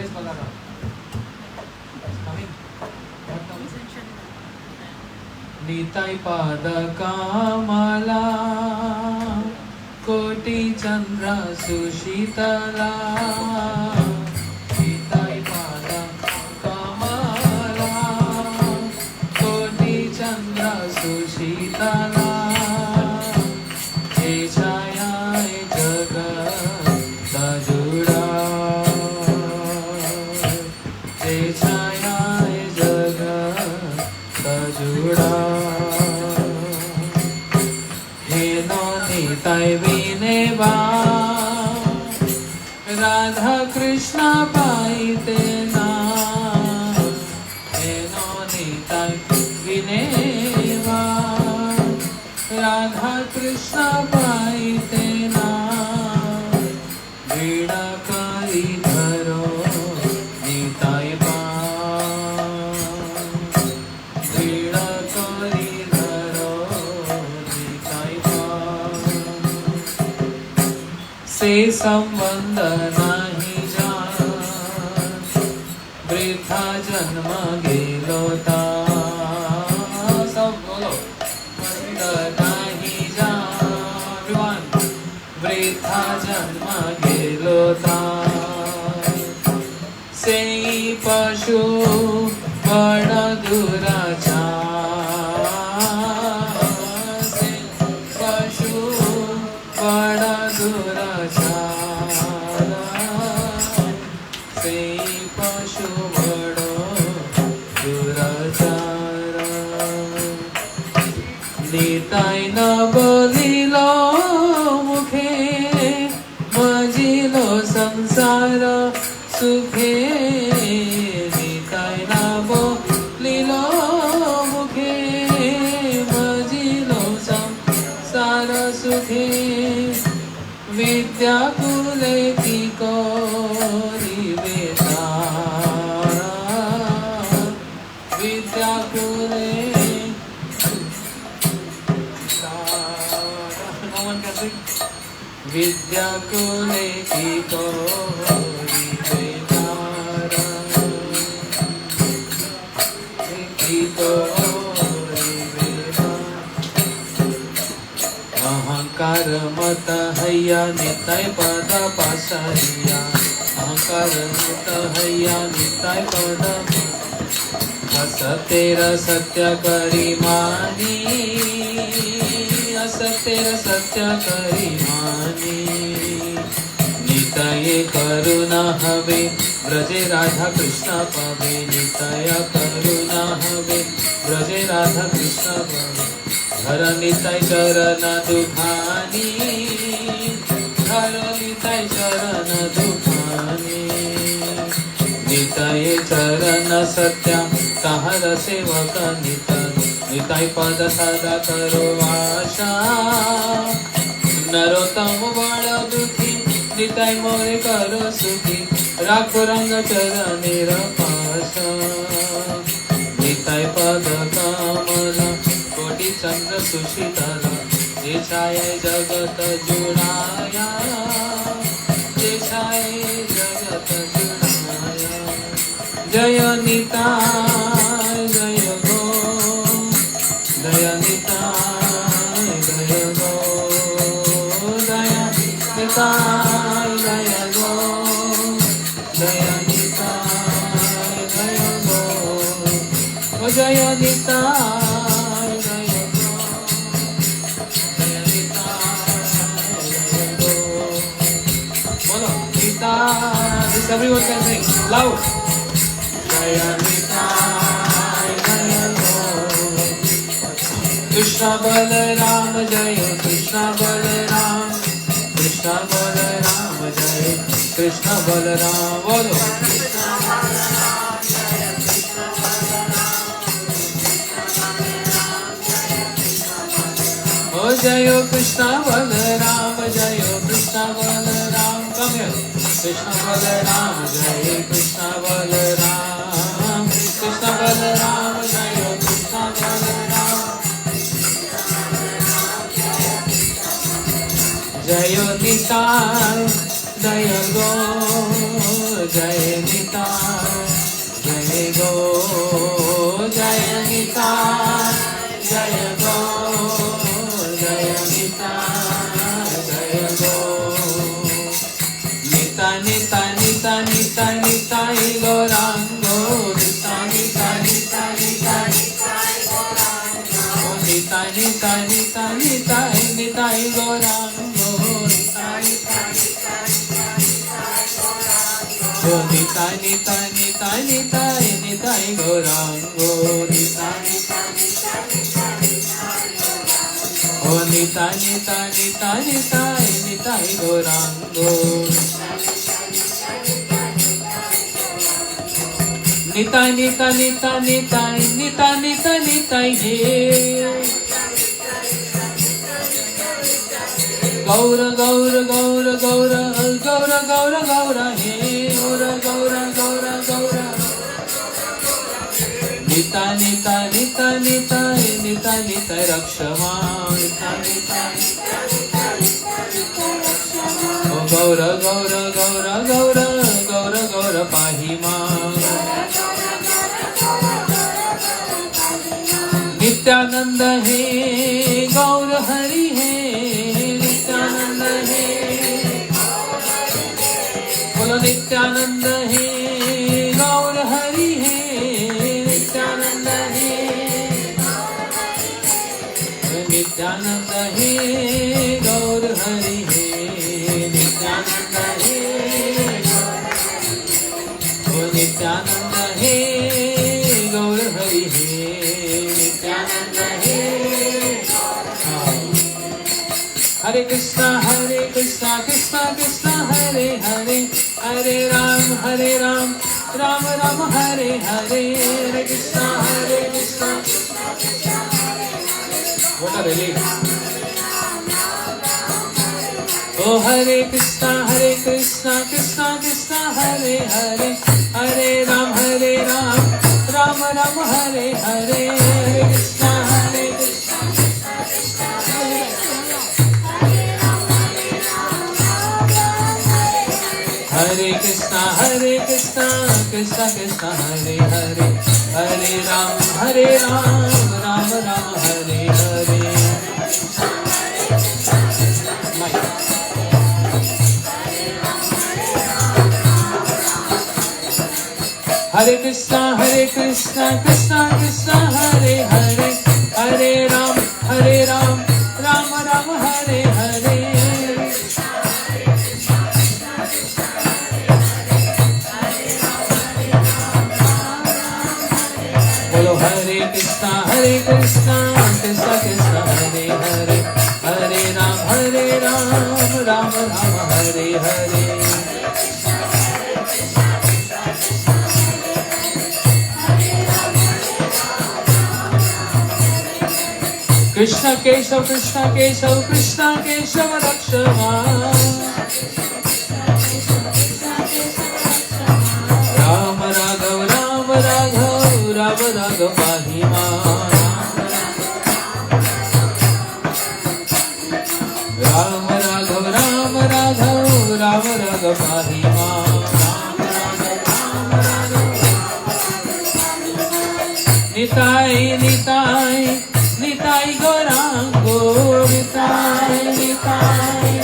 is Balarāma? It's coming. What coming? Nitai pada kamala koti chandra sushitala. Nitai pada kamala koti chandra sushitala. Jai chaya jagat tajuda. Jai chaya jagat tajuda. Nitai vineva Radha Krishna paitena. Heno nitai vineva Radha Krishna paitena. Vida kari dharo nitai pa. Vida kari dharo nitai pa. से संबंध नाही जान वृथा जन्म गेलो ता. सब बोलो संबंध नाही जान वृथा जन्म गेलो ता. से पशु बड़ दुराचार. से पशु बड़ दुराचार. से पशु बड़ दुराचार. निताय न बोलिलो मुखे मजिलो संसार सुखे. निताय न बोलिलो मुखे मजिलो संसार सुखे. विद्याकुले की कोरी बेतारा. विद्याकुले no one can sing. विद्याकुले की कोरी बेतारा. की कोरी बेतारा. अहंकार मत हैया निताय पद पासरिया. अहंकार मत हैया निताय पद. असतेर सत्य करी मानी. असतेर सत्य करी मानी. निताय करुणा हवे ब्रजे राधा कृष्ण पवे. निताय करुणा हवे ब्रजे राधा कृष्ण पवे. धर निताय चरण दुखानी. धर निताय चरण दुखानी. निताय चरण सत्या कहर सेवक नित. निताय पद सदा करो आशा. नरोत्तम बड़ दुखी निताय मोरे करो सुखी. राखो रंग चरणेर पाशा. निताय पद कमला कोटि चंद्र सुशीतला. जे छाय जगत जुड़ाया. जे छाय जगत जुड़ाया. जय निताय जय गो. जय निताय जय गो. जय निताय जय गो. जय निताय जय गो. जय निताय जय गो. जय निताय जय गो. बोलो Nitai. Everyone can sing loud. Jai Nitai Jai Go. Krishna Balarāma Jai Krishna Balarāma. Krishna Balarāma Jai Krishna Balarāma. Bolo Krishna Balarāma Jai Krishna Balarāma. Oh Jai Krishna Balarāma Jai Krishna Balarāma. Come here. Krishna Balarāma Jai Krishna Balarāma. Krishna Balarāma Jai Krishna Balarāma. Jai Nitai Jai Go. जय निताय जय गो जय निताय जय गो जय निताय जय गो निता निता निता निता निताय गौरांगो निता निता निता निता निता निता निता निताय निताय गौरांगो निता निता निता निता निता निताय निताय गौरांगो निता ओ निता निता निता निताय निताय गौरांगो निता निता निता निताय निता निता निताय हे गौर गौर गौर गौर गौर गौर गौर हे गौर गौर गौर गौर निता निता निता निताय निता निता रक्षमा निता निता गौर गौर गौर गौर गौर गौर पाहि मां नित्यानंद हे गौर हरि हे नित्यानंद हे बोलो नित्यानंद हे गौर हरि हे नित्यानंद हे नित्यानंद हे गौर हरि हे नित्यानंद हे ओ नित्यानंद हे गौर हरि हे नित्यानंद हे हरे कृष्णा कृष्णा कृष्णा हरे हरे हरे राम राम राम हरे हरे हरे कृष्णा बोला रे ओ हरे कृष्णा कृष्णा कृष्णा हरे हरे हरे राम राम राम हरे हरे हरे कृष्णा हरे कृष्णा कृष्णा कृष्णा हरे हरे हरे राम राम राम हरे हरे हरे कृष्णा कृष्णा कृष्णा हरे हरे हरे राम राम राम हरे हरे बोलो हरे कृष्णा कृष्णा कृष्णा हरे हरे हरे राम राम राम हरे हरे कृष्ण केशव कृष्ण केशव रक्षमा राम राघव पाहि मां राम राघव पाहि मां निताय निताय निताय गौरांगो निताय निताय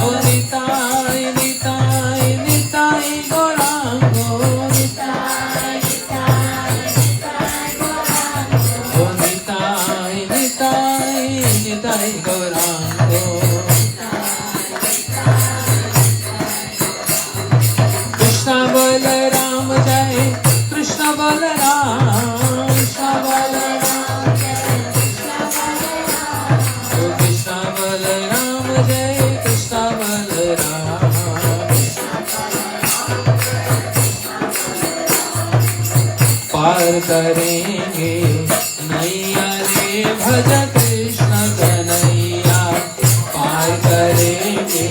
ओ निताय निताय निताय गौरांगो निताय ओ निताय निताय निताय गौरांगो कृष्ण बलराम जय कृष्ण बलराम पार करेंगे नैया रे भज कृष्ण कन्हैया पार करेंगे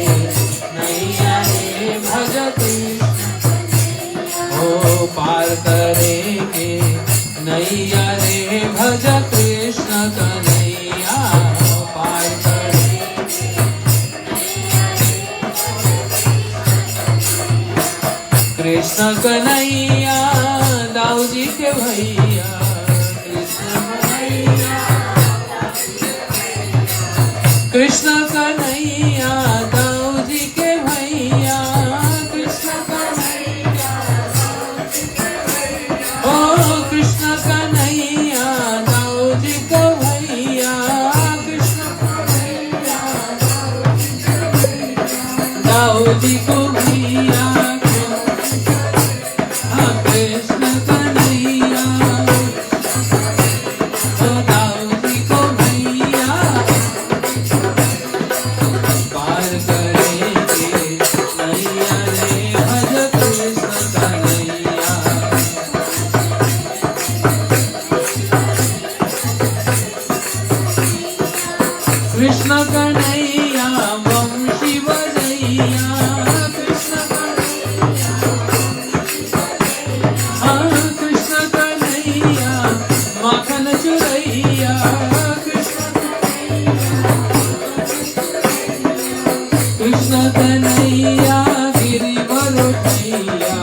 नैया रे भज कृष्ण ओ पार करेंगे नैया रे भज कृष्ण कन्हैया पार करेंगे कृष्ण कन्हैया दाऊ जी के भैया, कृष्ण कन्हैया दाऊ जी के भैया, कृष्ण कन्हैया, ओ कृष्ण कन्हैया दाऊ जी को भैया, कृष्ण कन्हैया दाऊ जी को भैया, कृष्ण कन्हैया दाऊ जी को भैया, पार करेंगे नैया रे भज कृष्ण कन्हैया। कृष्ण कन्हैया वंशी बजैया, कृष्ण कन्हैया, हाँ कृष्ण कन्हैया माखन चुरैया, कृष्ण कन्हैया गिरिवर उठैया,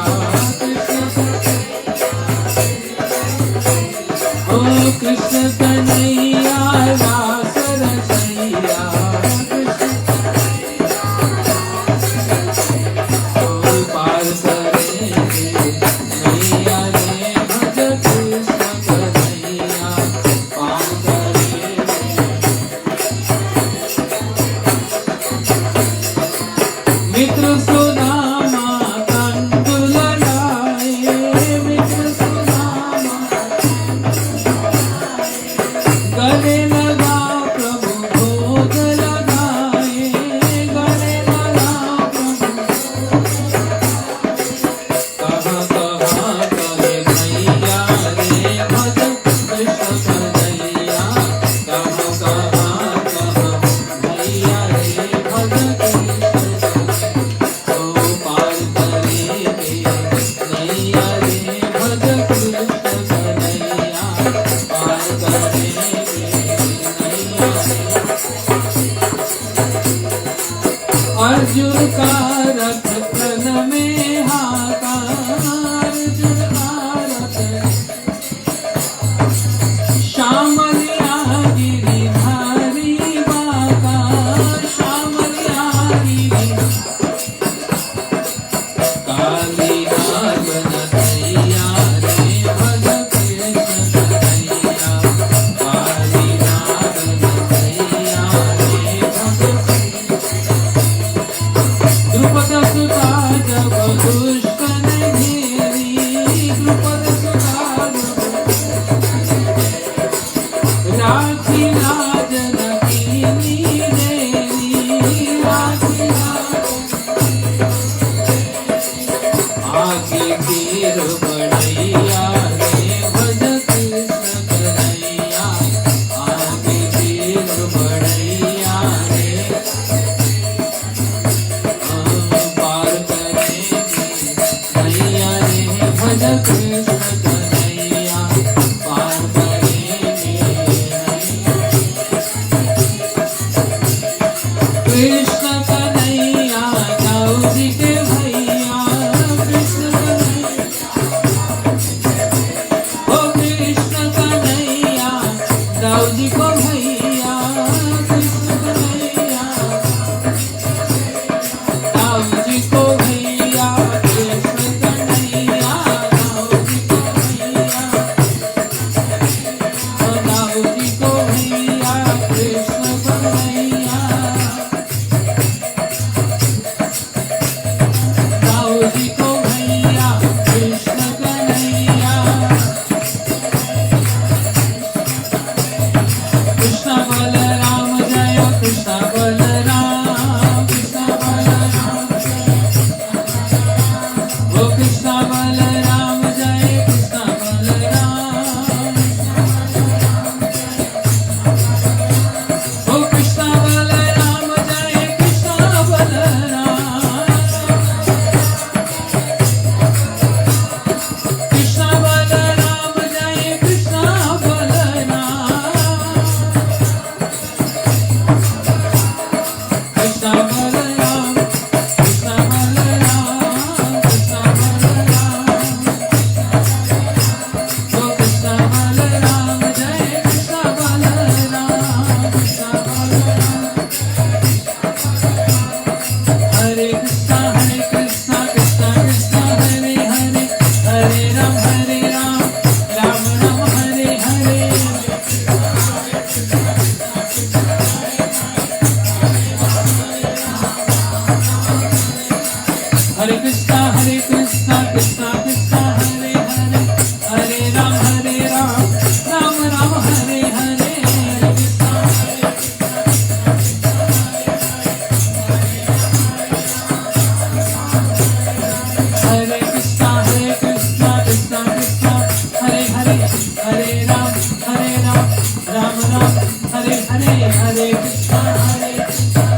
ओ कृष्ण कन्हैया रास रचैया, ओ पार करेंगे नैया रे भज कृष्ण कन्हैया, पार करेंगे। मित्र सुदामा कंदुल लाए, मित्र सुदामा गले लगा प्रभु भोग लगाए, गले लगा प्रभु कहाँ कहाँ कहे भैया रे भज कृष्ण कन्हैया, कहाँ कहाँ कहाँ भैया रे भज कृष्ण, ओ पार करेंगे नैया रे भज कृष्ण कन्हैया, पार करेंगे नैया रे। अर्जुन का रथ तन में हाका, अर्जुन का रथ श्यामलिया गिरिधारी बाका, श्यामलिया गिरि काली नागन दैया रे भज कृष्ण कन्हैया, काली नागन दैया रे भज। द्रुपद सुता जब दुष्ट ने घेरी, द्रुपद सुता राखी लाज न कीनी देरी, राखी लाज आगे तीर बढ़ैया रे भज कृष्ण कन्हैया, आगे तीर बढ़ैया रे, पार करेंगे नैया रे भज कृष्ण कन्हैया, पार करेंगे कृष्ण कन्हैया दाऊ जी के भैया, कृष्ण कन्हैया, ओ कृष्ण कन्हैया दाऊ जी को भैया, कृष्ण कन्हैया दाऊ जी को भैया, Krishna Kanhaiya Dau ji Hare Krishna, Krishna Krishna, Hare Hare, Hare Ram, Ram Ram, Hare Hare, Hare Krishna, Hare Krishna, Krishna Krishna, Hare Hare, Hare Ram, Ram Ram, Hare Hare, Hare Krishna, Hare Krishna,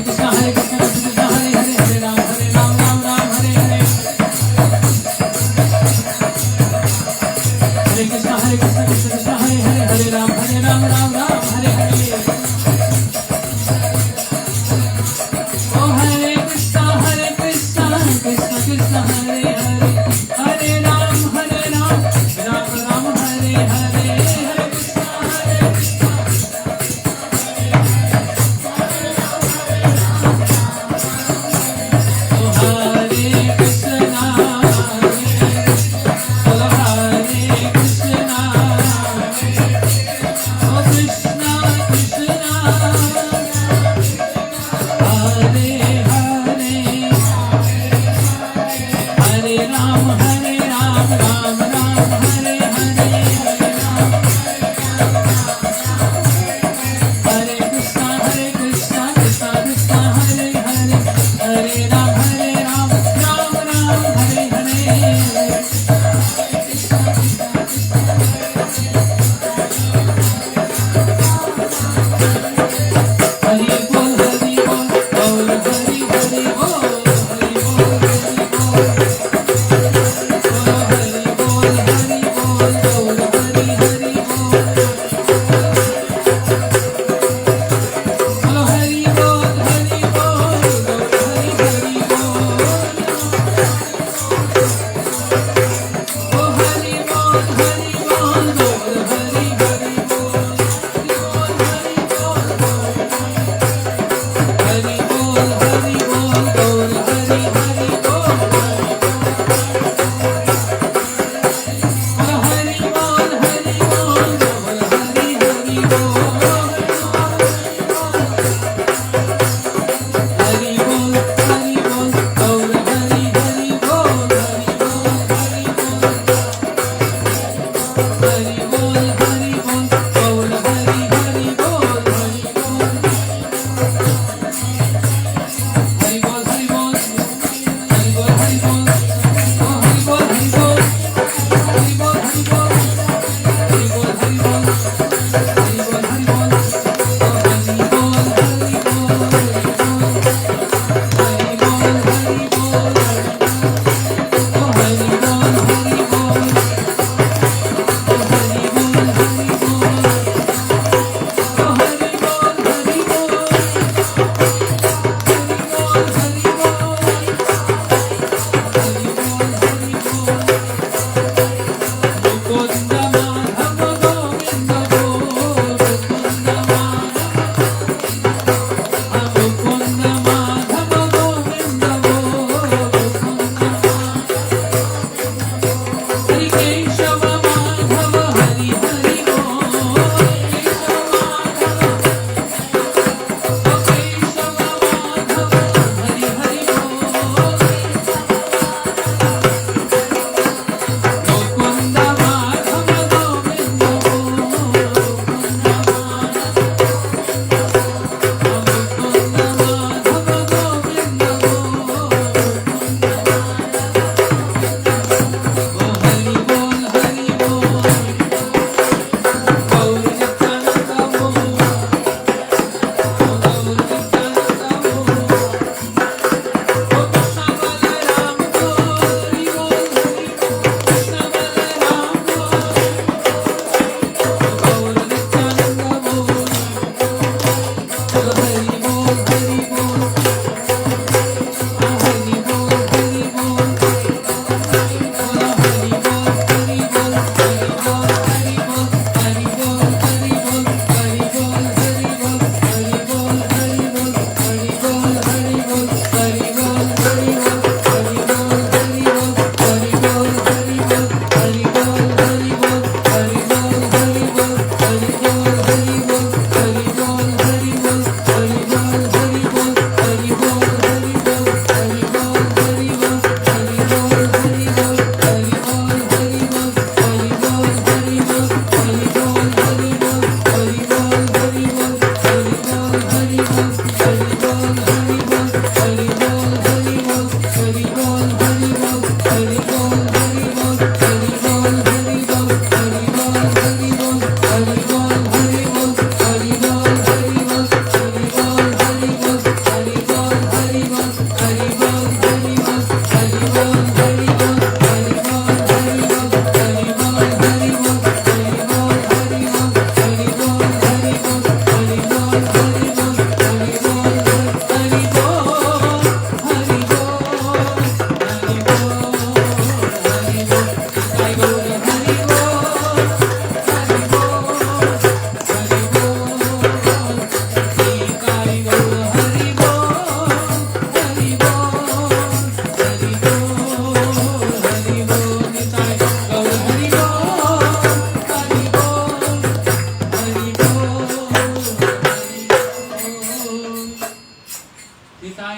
Krishna Hare Hare, Hare Ram, Ram Ram, Hare Hare. Hare Krishna, Krishna Krishna, Hare Hare, Hare Ram, Ram Ram, Hare Hare. Oh Hare Krishna, Krishna Krishna, Hare Hare, Hare Ram, Ram Ram, Hare Hare. Hare Krishna, Krishna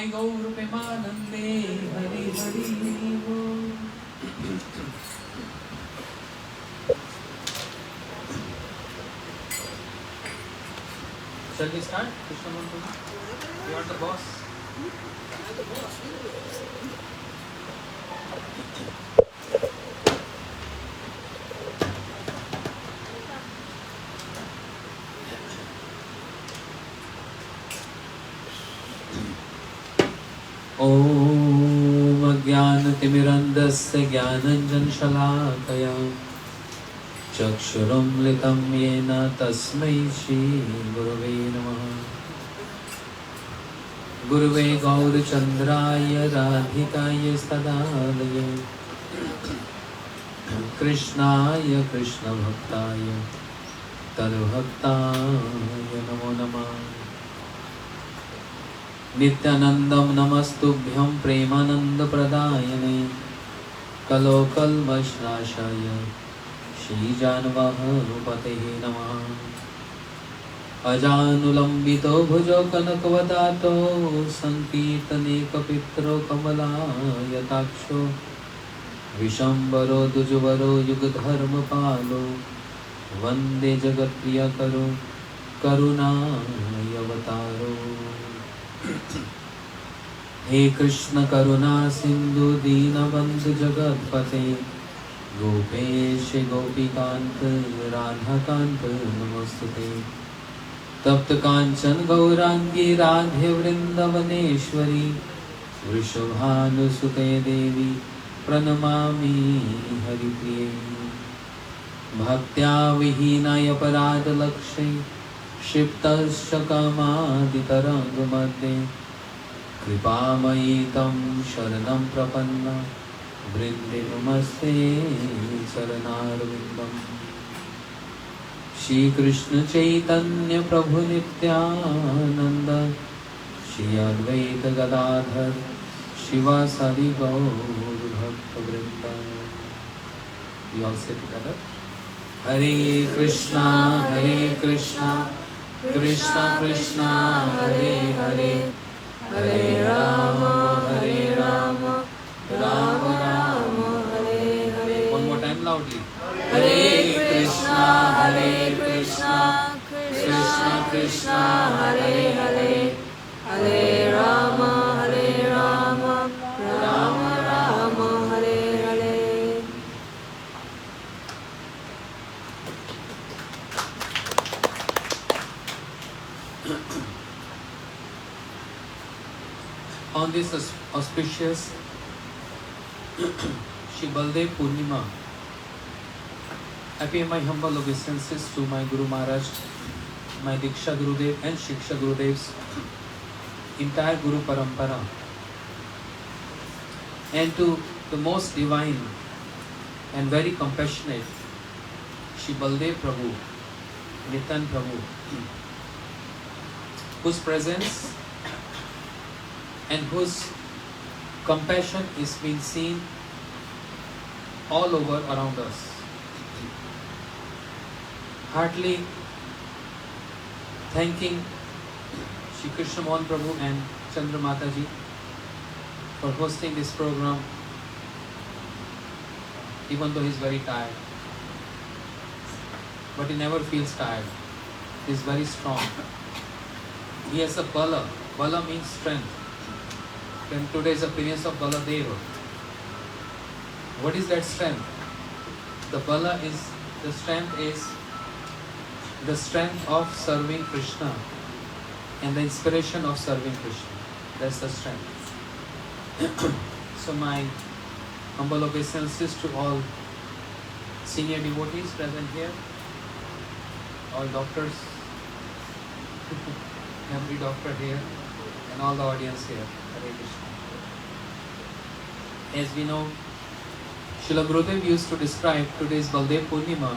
Nitai Gaur Premanande Hari Hari Bol. Shall we start? Krishna Mantra? You are the boss. Om Ajnanatimirandasya Jnananjanशलाकया Chakshurumlitam Yena Tasmai Shri Gurave Namaha. Gurave Gaurachandraya Radhikaya Sadalaya Krishnaya Krishna Bhaktaya Tadbhaktaya Namo Namah. Nityanandam Namastubhyam Premananda Pradayane Kalokalmashnashaya Shri Janvahanupatehe Namah. Ajanulambito bhujo kanakavadato Sankirtane kapitro kamalaya Vishambaro dujuvaro yugadharma palo Vande jagat priya karo Karunaayavataro. He Krishna Karuna Sindhu Deenabandhu Jagatpate Gopesh Gopikant Radhakant Namostute Tapta Kanchan Gaurangi Radhe Vrindavaneshwari Vrishabhanusute Devi Pranamami Haripriye Bhaktya Vihinaya Parada Lakshe Shiptasya Kamadhitaranga Madhe Kripamayi Tam Sharanam Prapanna Vrinde Namaste Saranarvindam. Shri Krishna Chaitanya Prabhu Nityananda Shri Advaita Gadadhar Shivasari Gaur Bhakta Vrinda. We all say together. Hare Krishna, Krishna Krishna, Hare Hare, Hare Rama, Rama Rama, Hare Hare. One more time loudly. Hare Krishna, Krishna Krishna, Hare Hare, Hare Rama, Rama Rama, Hare Hare. On this auspicious Shri Baldev Purnima, I pay my humble obeisances to my Guru Maharaj, my Diksha Gurudev and Shiksha Gurudev's entire Guru Parampara, and to the most divine and very compassionate Shri Baldev Prabhu, Nitan Prabhu, whose presence and whose compassion is being seen all over around us. Heartily thanking Shri Krishna Mohan Prabhu and Chandra Mataji for hosting this program, even though he is very tired. But he never feels tired. He is very strong. He has a bala. Bala means strength. And today's appearance of Baladeva. What is that strength? The bala is, the strength is the strength of serving Krishna and the inspiration of serving Krishna. That's the strength. So my humble obeisances to all senior devotees present here, all doctors, every doctor here, and all the audience here. Hare Krishna. As we know, Srila Gurudev used to describe today's Baldev Purnima,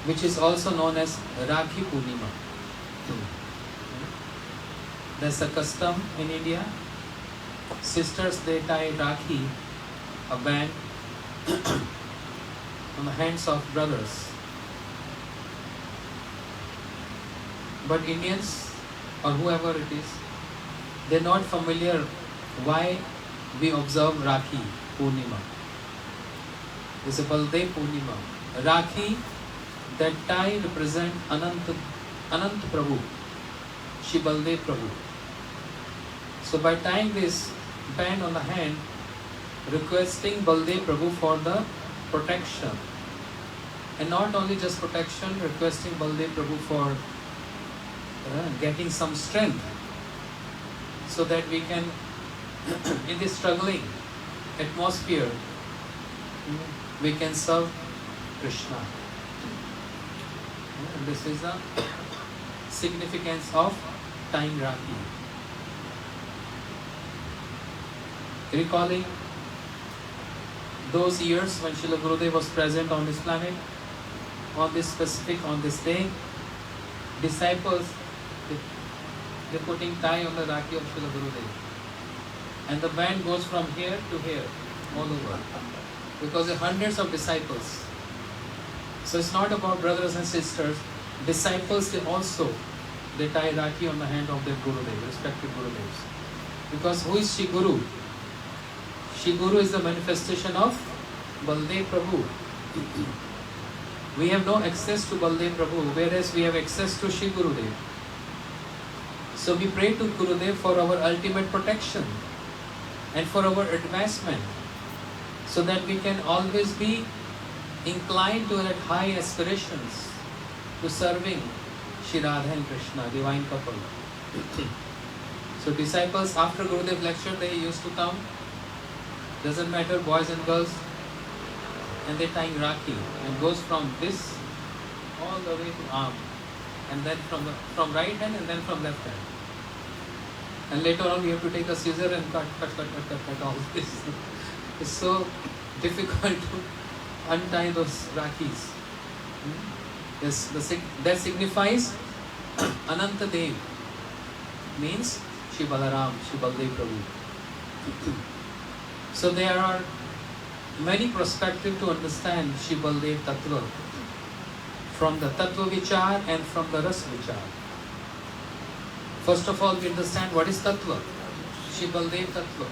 which is also known as Rakhi Purnima. There's a custom in India. Sisters, they tie Rakhi, a band, on the hands of brothers. But Indians, or whoever it is, they're not familiar why we observe Rakhi Purnima. It's a Baldev Purnima. Rakhi, that tie represent Anant Prabhu, Shri Baldev Prabhu. So by tying this band on the hand, requesting Baldev Prabhu for the protection, and not only just protection, requesting Baldev Prabhu for getting some strength, so that we can, in this struggling atmosphere, we can serve Krishna. And this is the significance of tying Rakhi. Recalling those years when Srila Gurudev was present on this planet, on this day, disciples, they're putting tie on the Rakhi of Srila Gurudev. And the band goes from here to here, all over. Because there are hundreds of disciples. So it's not about brothers and sisters. Disciples, they tie Rakhi on the hand of their Gurudev, respective Gurudevs. Because who is Shri Guru? Shri Guru is the manifestation of Baldev Prabhu. We have no access to Baldev Prabhu, whereas we have access to Shri Gurudev. So we pray to Gurudev for our ultimate protection and for our advancement, so that we can always be inclined to that high aspirations to serving Shri Radha and Krishna, divine couple. So disciples, after Gurudev lecture, they used to come, doesn't matter, boys and girls, and they tying Rakhi, and goes from this all the way to arm, and then from right hand and then from left hand. And later on we have to take a scissor and cut all this. It's so difficult to untie those Rakhis. Yes, that signifies Ananta Dev, means Shri Balarāma, Shri Baldev Prabhu. So there are many perspectives to understand Shri Baldev Tattva, from the Tattva Vichar and from the Ras Vichar. First of all, we understand what is Tattva, Shri Baldev Tattva.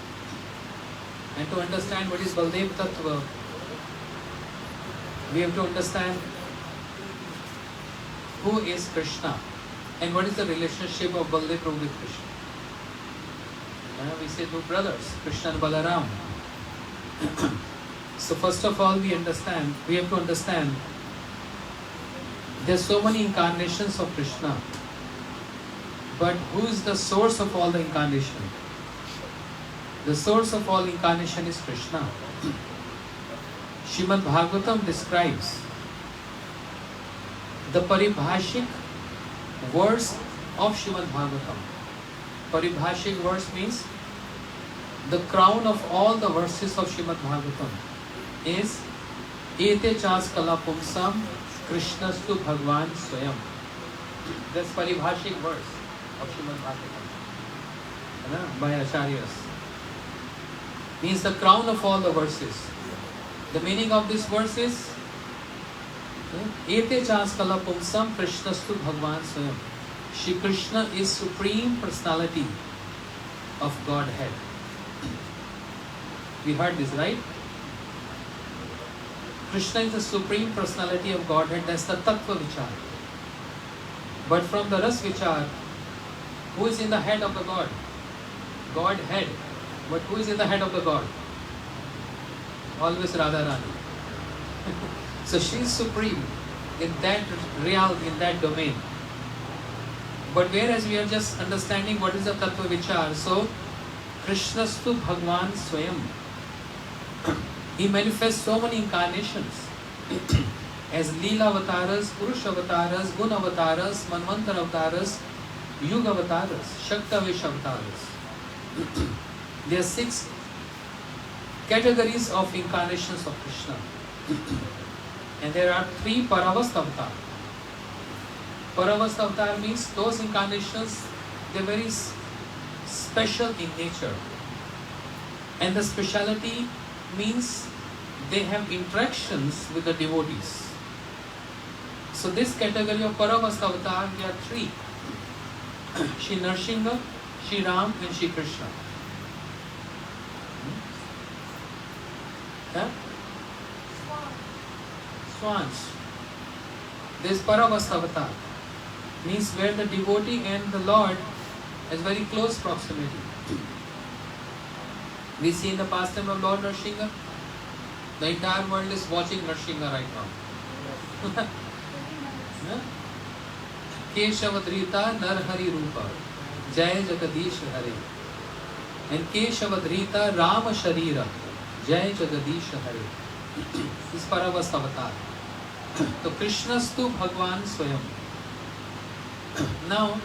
And to understand what is Baldev Tattva, we have to understand who is Krishna and what is the relationship of Baldev Prabhu with Krishna. We say two brothers, Krishna and Balarāma. So first of all, we have to understand there are so many incarnations of Krishna, but who is the source of all the incarnation? The source of all incarnation is Krishna. Srimad Bhagavatam describes the paribhashik verse of Srimad Bhagavatam. Paribhashik verse means the crown of all the verses of Srimad Bhagavatam is Ete chas kala pumsam Krishnastu Bhagwan Swayam. That's paribhashik verse of Srimad Bhagavatam by Acharyas. Means the crown of all the verses. The meaning of this verse is Ete chas kala pumsam Krishnastu Bhagwan Swayam. Shri Krishna is Supreme Personality of Godhead. We heard this, right? Krishna is the Supreme Personality of Godhead. That's the Tattva Vichar. But from the Ras Vichar, who is in the head of the God? Godhead. But who is in the head of the God? Always Radharani. So she is supreme in that realm, in that domain. But whereas we are just understanding what is the Tattva Vichar, so Krishnastu Bhagwan Swayam. He manifests so many incarnations as Leela Avataras, Purush Avataras, Gun Avataras, Manvantar Avataras, Yuga Avataras, Shaktavish Avataras. There are 6 categories of incarnations of Krishna. And there are 3 Paravast Avatar. Paravast Avatar means those incarnations, they are very special in nature. And the speciality means they have interactions with the devotees. So this category of Paravast Avatar, there are 3. Shri Narsingha, Shri Ram and Shri Krishna. Yeah? Swans. There is Paravastavatar, means where the devotee and the Lord has very close proximity. We see in the pastime of Lord Nrsimha, the entire world is watching Nrsimha right now. Keshavadrita Narhari Rupa Jai Jagadish Hare, and Keshavadrita Rama Sharira Jai Jagadish Hare. This is Paravastavatar. So Krishnastu Bhagwan Swayam. Now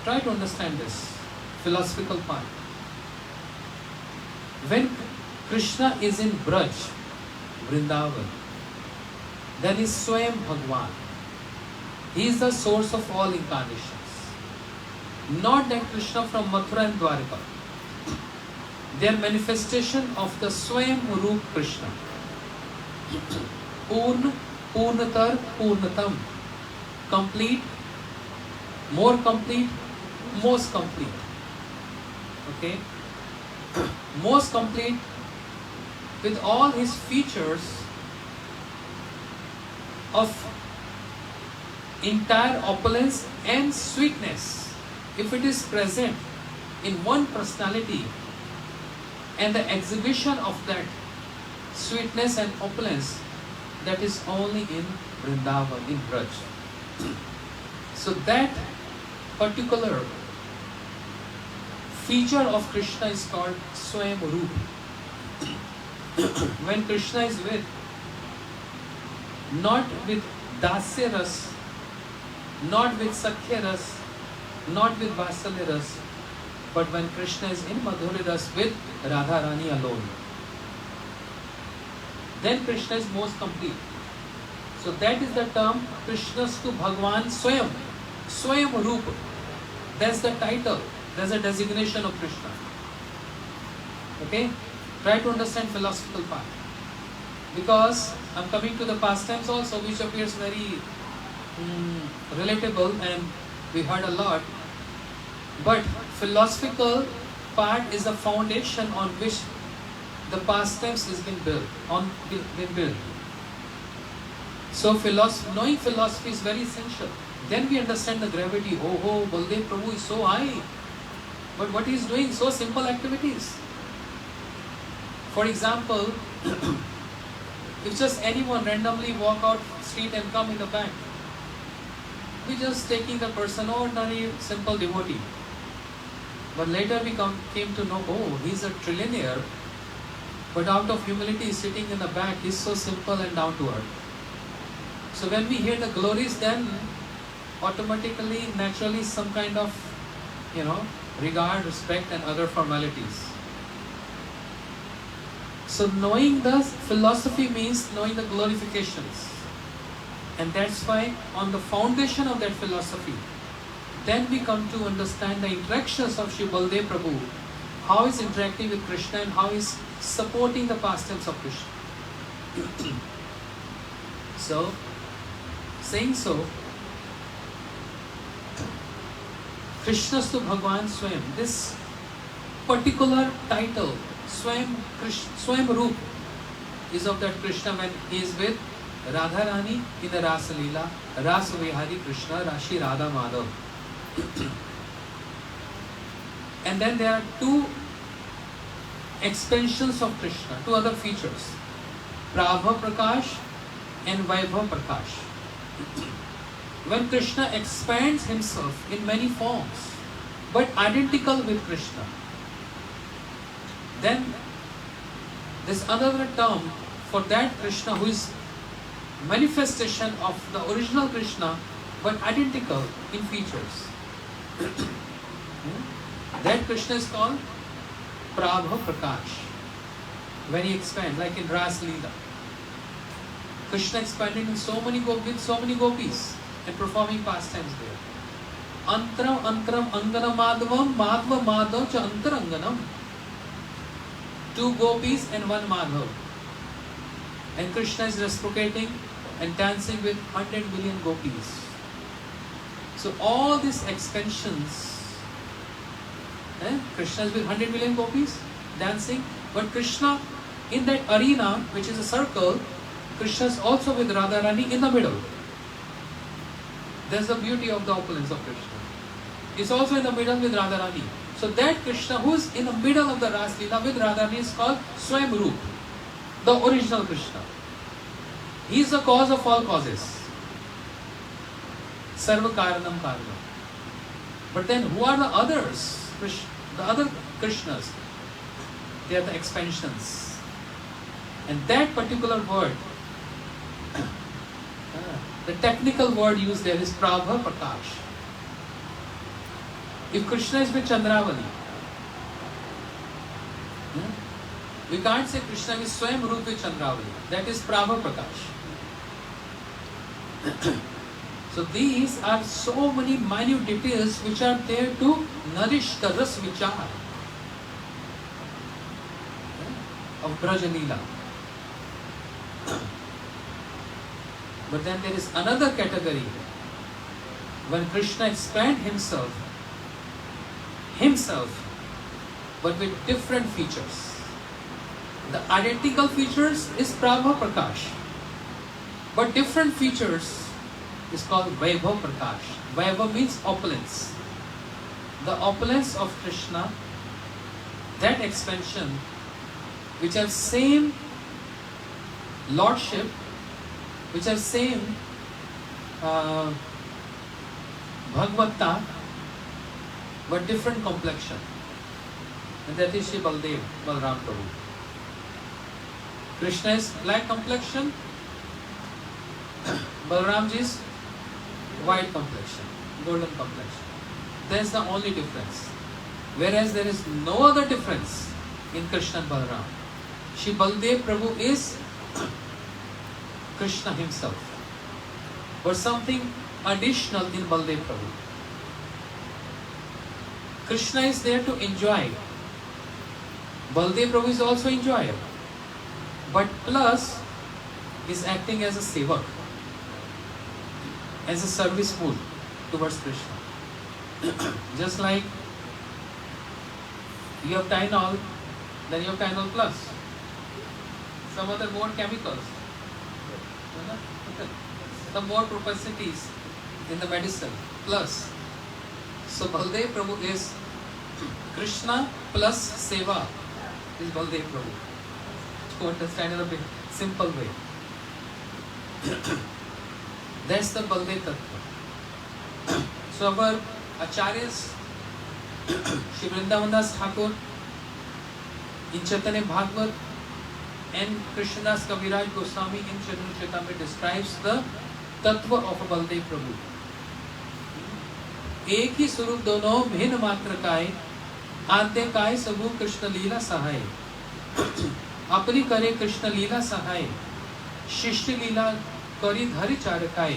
try to understand this philosophical part. When Krishna is in Braj, Vrindavan, then is Swayam Bhagwan. He is the source of all incarnations. Not that Krishna from Mathura and Dwarika. They are manifestation of the Swayam Roop Krishna. Purna, Purnatar, Purnatam. Complete, more complete, most complete. Okay? Most complete with all his features of entire opulence and sweetness. If it is present in one personality, and the exhibition of that sweetness and opulence, that is only in Vrindavan, in Braj. So that particular feature of Krishna is called Swayam Roop. When Krishna is with, not with Dasya Ras, not with Sakhya Ras, not with Vatsalya Ras, but when Krishna is in Madhurya Ras with Radharani alone, then Krishna is most complete. So that is the term Krishnastu Bhagwan Swayam. Swayam Roop. That's the title. That's a designation of Krishna. Okay? Try to understand philosophical part. Because I'm coming to the pastimes also, which appears very relatable and we heard a lot. But philosophical part is the foundation on which the pastimes has been built. So knowing philosophy is very essential. Then we understand the gravity. Oh, Baldev Prabhu is so high. But what he is doing, so simple activities. For example, if just anyone randomly walk out street and come in the back, we just taking the person, ordinary, simple devotee. But later we came to know, oh, he's a trillionaire, but out of humility he's sitting in the back, he's so simple and down to earth. So when we hear the glories, then automatically, naturally, some kind of, regard, respect and other formalities. So knowing the philosophy means knowing the glorifications. And that's why on the foundation of that philosophy, then we come to understand the interactions of Shri Baldev Prabhu, how he's interacting with Krishna and how he's supporting the pastimes of Krishna. So, saying so, Krishnastu Bhagwan Swayam, this particular title, Swayam Roop, is of that Krishna when he is with Radharani in the Rasa Leela, Rasa Vihari Krishna, Rashi Radha Madhav. And then there are two expansions of Krishna, two other features, Prabha Prakash and Vaibhav Prakash. When Krishna expands himself in many forms, but identical with Krishna, then there's another term for that Krishna who is manifestation of the original Krishna, but identical in features. That Krishna is called Prabha Prakash. When he expands, like in Ras Leela, Krishna expanding in so many gopis and performing pastimes there. Antram Antram Angana Madhavam Madhva Madhav cha Antaranganam. 2 gopis and 1 Madhav. And Krishna is reciprocating and dancing with 100 million gopis. So all these expansions Krishna is with 100 million gopis dancing, but Krishna in that arena, which is a circle, Krishna is also with Radharani in the middle. That's the beauty of the opulence of Krishna. He's also in the middle with Radharani. So that Krishna who is in the middle of the Ras Leela with Radharani is called Swayam Roop, the original Krishna. He is the cause of all causes. Sarva Karanam Karanam. But then who are the others? The other Krishnas. They are the expansions. And that particular word, the technical word used there is Prabha Prakash. If Krishna is with Chandravali, we can't say Krishna is Swayam Roop with Chandravali. That is Prabha Prakash. So these are so many minute details which are there to nourish the ras vichar of Braja Leela. But then there is another category when Krishna expands himself, but with different features. The identical features is Prabha Prakash, but different features is called Vaibhav Prakash. Vaibhav means opulence. The opulence of Krishna, that expansion, which have same lordship, which have same Bhagavata, but different complexion. And that is Shri Baldev, Balarāma Prabhu. Krishna is black complexion, Balaramji is white complexion, golden complexion. That's the only difference. Whereas there is no other difference in Krishna and Balarāma. Shri Baldev Prabhu is Krishna himself, but something additional in Baldev Prabhu. Krishna is there to enjoy. Baldev Prabhu is also enjoyer, but plus is acting as a sevak, as a service mood towards Krishna. Just like you have Tylenol, then you have Tylenol plus. Some other more chemicals, some more propensities in the medicine plus. So Baldev Prabhu is Krishna plus Seva is Baldev Prabhu. To understand in a bit simple way. That's the Baldev Tattva. So our Acharyas, Shri Vrindavandas Thakur, in Chaitanya Bhagavat and Krishnadas Kaviraj Goswami in Chaitanya Charitamrita describes the Tattva of a Baldev Prabhu. एक ही स्वरूप दोनों भिन्न मात्र काय, आद्य काय सबू कृष्ण लीला सहाय, अपनी करे कृष्ण लीला सहाय, शिष्य लीला करी धरि चारकाय,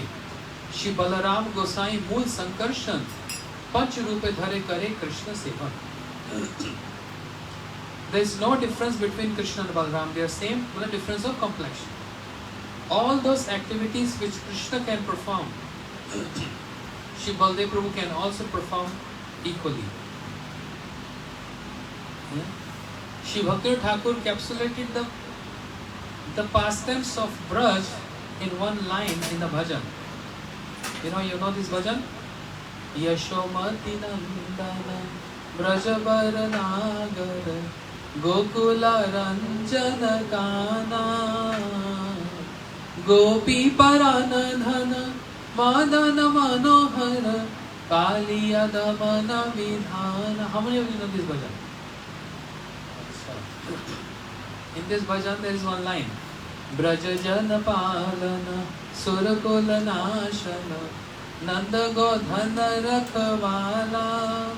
श्री बलराम गोसाई मूल संकर्षण, पंच रूपे धरे करे Krishna seven. There is no difference between Krishna and Balaram. They are same with a difference of complexion. All those activities which Krishna can perform, Shri Baldev Prabhu can also perform equally. Shri Bhakti Thakur encapsulated the pastimes of Braj in one line in the bhajan. You know this bhajan? Yashomati Nandana Brajabar Nagar Gokula Ranjana Kana Gopi Paranadhana Madana Manohara Kaliya Damana Vidhana. How many of you know this bhajan? In this bhajan there is one line. Braja Jana Palana Surakula Nashana Nanda Godhana Rakhavala.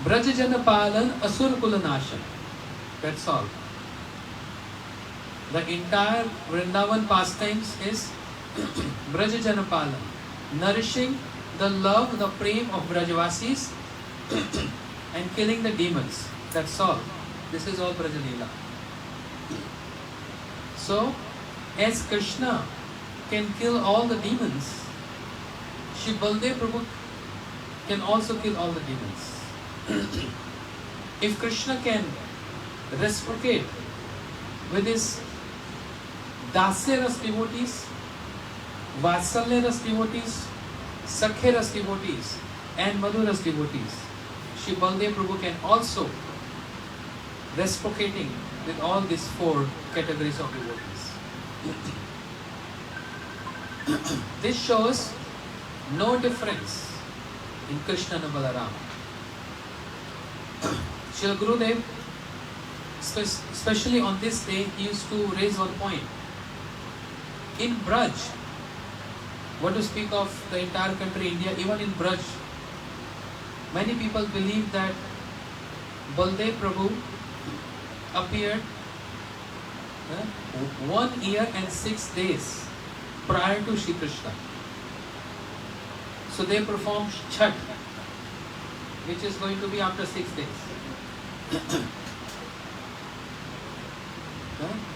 Braja Jana Palan Asurkula Nashana. That's all. The entire Vrindavan pastimes is Braja Jana Palan, nourishing the love, the prem of Brajavasis and killing the demons. That's all. This is all Braja Leela. So, as Krishna can kill all the demons, Shri Baldev Prabhu can also kill all the demons. If Krishna can reciprocate with his Dasya Ras devotees, Vatsalya Ras devotees, Sakya Ras devotees, and Madhu Ras devotees, Shri Baldev Prabhu can also reciprocating with all these four categories of devotees. This shows no difference in Krishna and Balarāma. Srila Gurudev, especially on this day, he used to raise one point. In Braj, what to speak of the entire country, India, even in Braj, many people believe that Baldev Prabhu appeared 1 year and 6 days prior to Shri Krishna. So they performed Chhat, which is going to be after 6 days.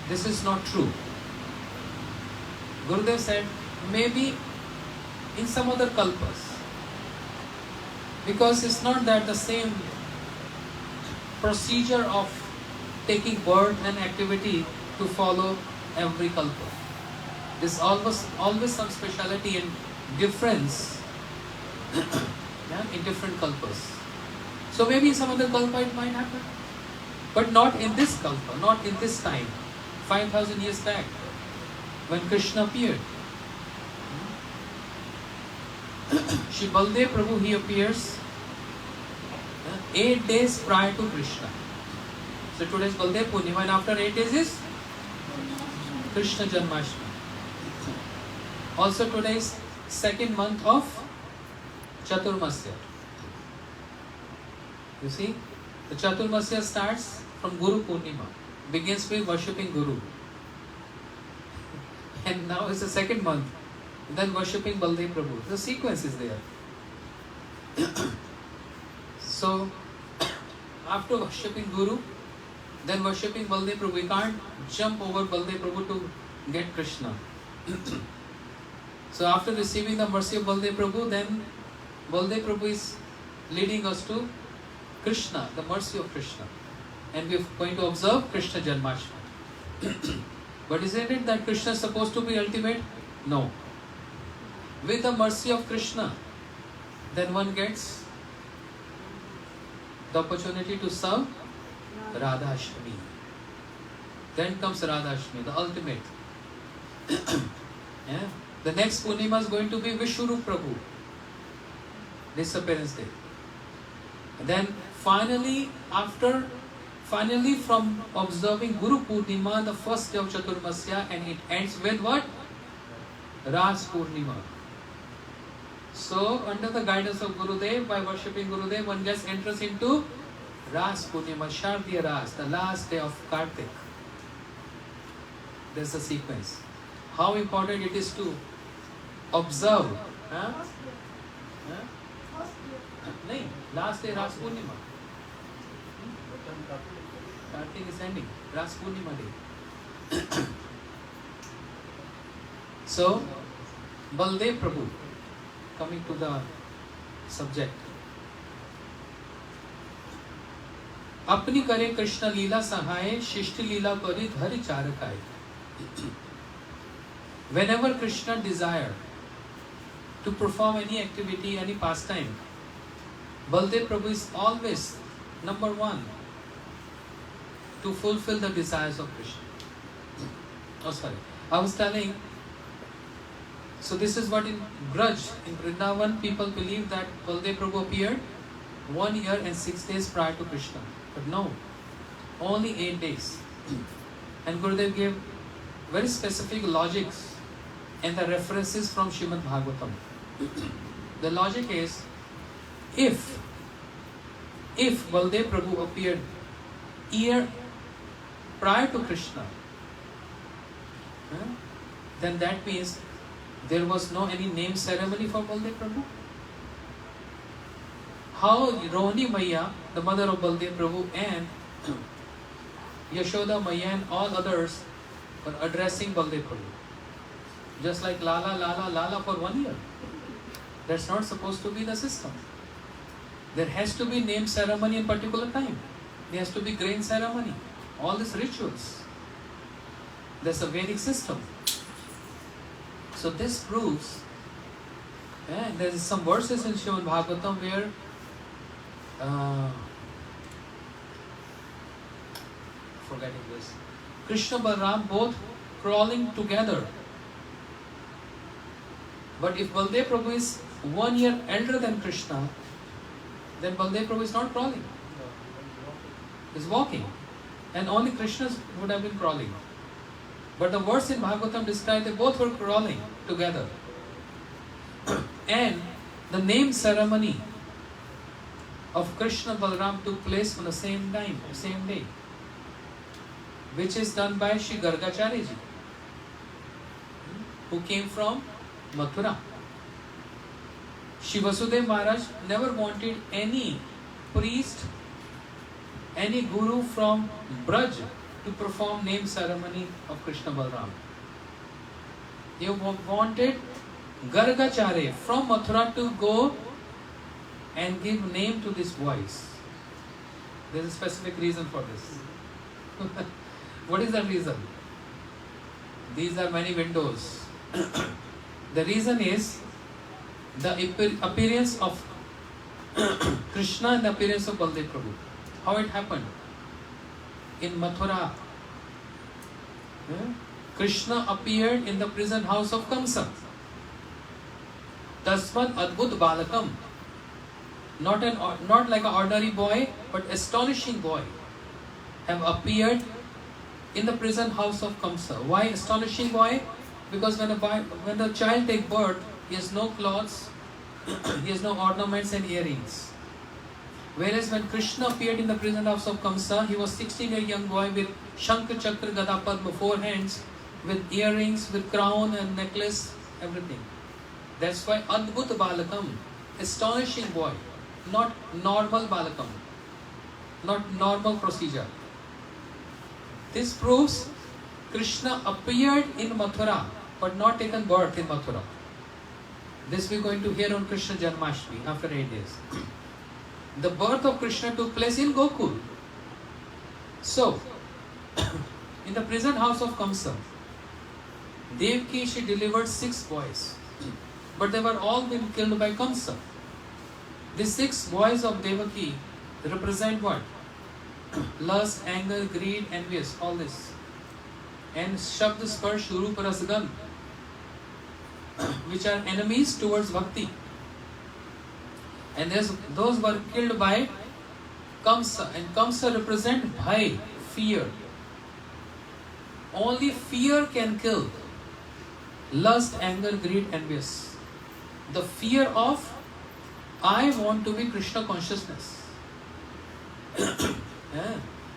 This is not true. Gurudev said, maybe in some other kalpas, because it's not that the same procedure of taking birth and activity to follow every kalpa. There's always some speciality and difference in different kalpas. So maybe in some other kalpa it might happen, but not in this kalpa, not in this time, 5,000 years back, when Krishna appeared. Shri Baldev Prabhu, he appears 8 days prior to Krishna. So today is Baldev Purnima, and after 8 days is Krishna Janmashtami. Also today is second month of Chaturmasya. You see, the Chaturmasya starts from Guru Purnima, begins with worshipping Guru. And now it's the second month, then worshipping Baldev Prabhu. The sequence is there. So, after worshipping Guru, then worshipping Baldev Prabhu. We can't jump over Baldev Prabhu to get Krishna. So after receiving the mercy of Baldev Prabhu, then Baldev Prabhu is leading us to Krishna, the mercy of Krishna. And we are going to observe Krishna Janmashtami. But isn't it that Krishna is supposed to be ultimate? No. With the mercy of Krishna, then one gets the opportunity to serve Radha Ashtami. Then comes Radha Ashtami, the ultimate. Yeah. The next Purnima is going to be Vishwarup Prabhu, disappearance day. Then finally, from observing Guru Purnima, the first day of Chaturmasya, and it ends with what? Ras Purnima. So, under the guidance of Gurudev, by worshipping Gurudev, one gets enters into Ras Purnima, Shardiya Ras, the last day of Kartik. There's a sequence. How important it is to observe. Nahin, last day Ras Purnima. Kartik is ending. Ras Purnima day. So, Baldev Prabhu, coming to the subject. अपनी करे कृष्ण लीला सहाय शिष्ट लीला करी धरि चारकाय. Whenever Krishna desired to perform any activity, any pastime, Baldev Prabhu is always number one to fulfill the desires of Krishna. Oh, sorry. I was telling, so this is what in Braj, in Vrindavan, people believe that Baldev Prabhu appeared 1 year and 6 days prior to Krishna. But no, only 8 days. And Gurudev gave very specific logics and the references from Srimad Bhagavatam. The logic is, if Baldev Prabhu appeared year prior to Krishna, then that means there was no any name ceremony for Baldev Prabhu. How Rohini Maya, the mother of Baldev Prabhu, and Yashoda Maya and all others were addressing Baldev Prabhu. Just like Lala, Lala, Lala for 1 year. That's not supposed to be the system. There has to be name ceremony in particular time. There has to be grain ceremony. All these rituals. There's a Vedic system. So this proves, there is some verses in Srimad Bhagavatam where forgetting this. Krishna Balarāma both crawling together. But if Baldev Prabhu is 1 year elder than Krishna, then Baldev Prabhu is not crawling. He is walking. And only Krishna would have been crawling. But the verse in Bhagavatam describes they both were crawling together. And the name ceremony of Krishna Balarāma took place on the same time, same day, which is done by Shri Gargacharya ji, who came from Mathura. Shri Vasudeva Maharaj never wanted any priest, any guru from Braj to perform name ceremony of Krishna Balarāma. He wanted Gargacharya from Mathura to go and give name to these boys. There is a specific reason for this. What is the reason? These are many windows. The reason is the appearance of Krishna and the appearance of Baldev Prabhu. How it happened? In Mathura, Krishna appeared in the prison house of Kamsa. Tasmad Adbhut Balakam. Not like an ordinary boy, but astonishing boy have appeared in the prison house of Kamsa. Why astonishing boy? Because when the child takes birth, he has no clothes, he has no ornaments and earrings. Whereas when Krishna appeared in the prison house of Kamsa, he was 16-year young boy with Shankha, Chakra, Gada, Padma, 4 hands, with earrings, with crown and necklace, everything. That's why Adbhut Balakam, astonishing boy, not normal Balakam, not normal procedure. This proves Krishna appeared in Mathura, but not taken birth in Mathura. This we are going to hear on Krishna Janmashtami after 8 days. The birth of Krishna took place in Gokul. So, in the prison house of Kamsa, Devaki, she delivered 6 boys. But they were all been killed by Kamsa. The 6 boys of Devaki represent what? Lust, anger, greed, envious, all this. And Shabd, Sparsh, Rup, Rasgan, which are enemies towards Bhakti. And those were killed by Kamsa. And Kamsa represent Bhai, fear. Only fear can kill. Lust, anger, greed, envious. The fear of I want to be Krishna consciousness.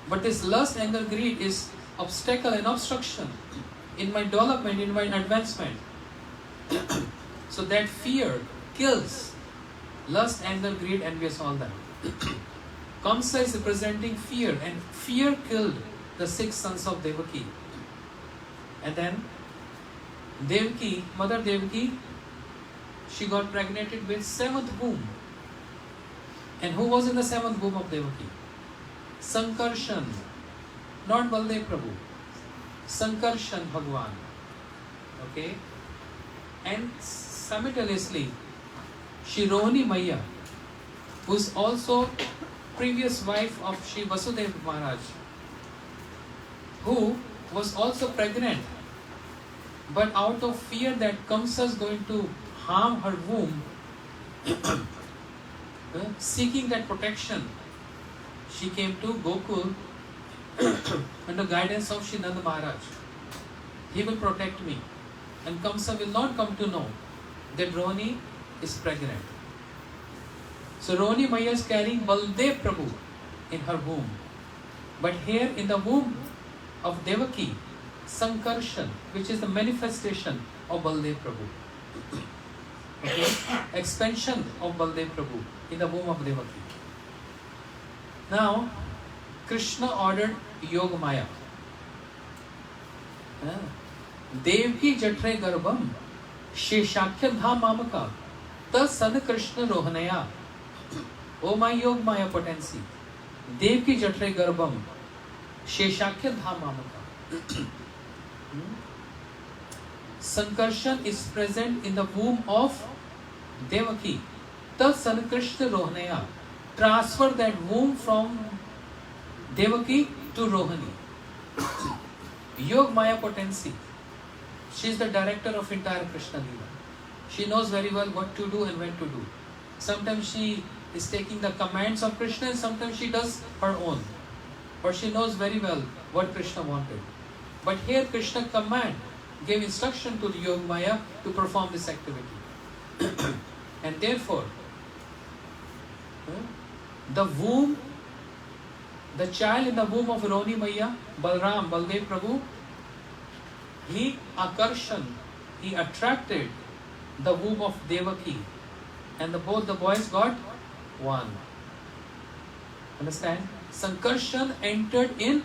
But this lust, anger, greed is obstacle and obstruction in my development, in my advancement. So that fear kills lust, anger, greed, envious, all that. Kamsa is representing fear, and fear killed the 6 sons of Devaki. And then Devaki, Mother Devaki, she got pregnant with 7th womb. And who was in the 7th womb of Devaki? Sankarshan, not Baldev Prabhu. Sankarshan Bhagwan. Okay? And simultaneously, Shri Rohini Maya, who is also previous wife of Shri Vasudeva Maharaj, who was also pregnant, but out of fear that Kamsa is going to harm her womb, seeking that protection, she came to Gokul under guidance of Shri Nanda Maharaj. He will protect me, and Kamsa will not come to know that Rohini is pregnant. So Rohini Maya is carrying Baldev Prabhu in her womb. But here in the womb of Devaki, Sankarshan, which is the manifestation of Baldev Prabhu. Okay? Expansion of Baldev Prabhu in the womb of Devaki. Now, Krishna ordered Yoga Maya. Devki Jatre Garbham Sheshakhya Dhamamaka Tas San Krishna Rohanaya. O my Yog Maya potency, Devki Jatre Garbham, Sheshakya Dhamamaka. Sankarshan is present in the womb of Devaki. Thus Sankrishna Rohanaya. Transfer that womb from Devaki to Rohini. Yog Maya potency. She is the director of entire Krishna Leela. She knows very well what to do and when to do. Sometimes she is taking the commands of Krishna and sometimes she does her own. But she knows very well what Krishna wanted. But here Krishna gave instruction to the Yog Maya to perform this activity. And therefore, the child in the womb of Roni Maya, Balarāma, Baldev Prabhu, he attracted the womb of Devaki, and both the boys got one. Understand? Sankarshan entered in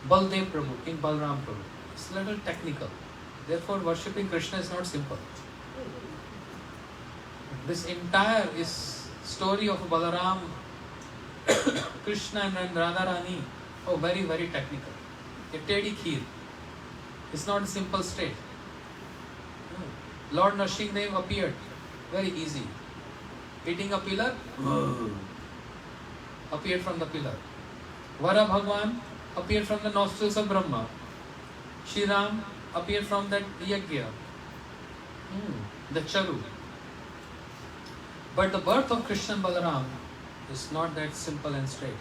Baldev Prabhu, in Balarāma Prabhu. It's a little technical. Therefore, worshipping Krishna is not simple. This entire story of Balarāma, Krishna and Radharani, very, very technical. A teddy kheer. It's not a simple state. Lord Nrsimhadev appeared. Very easy. Hitting a pillar, appeared from the pillar. Vara Bhagwan appeared from the nostrils of Brahma. Shri Ram appeared from that Yajna, the Charu. But the birth of Krishna and Balarāma is not that simple and straight.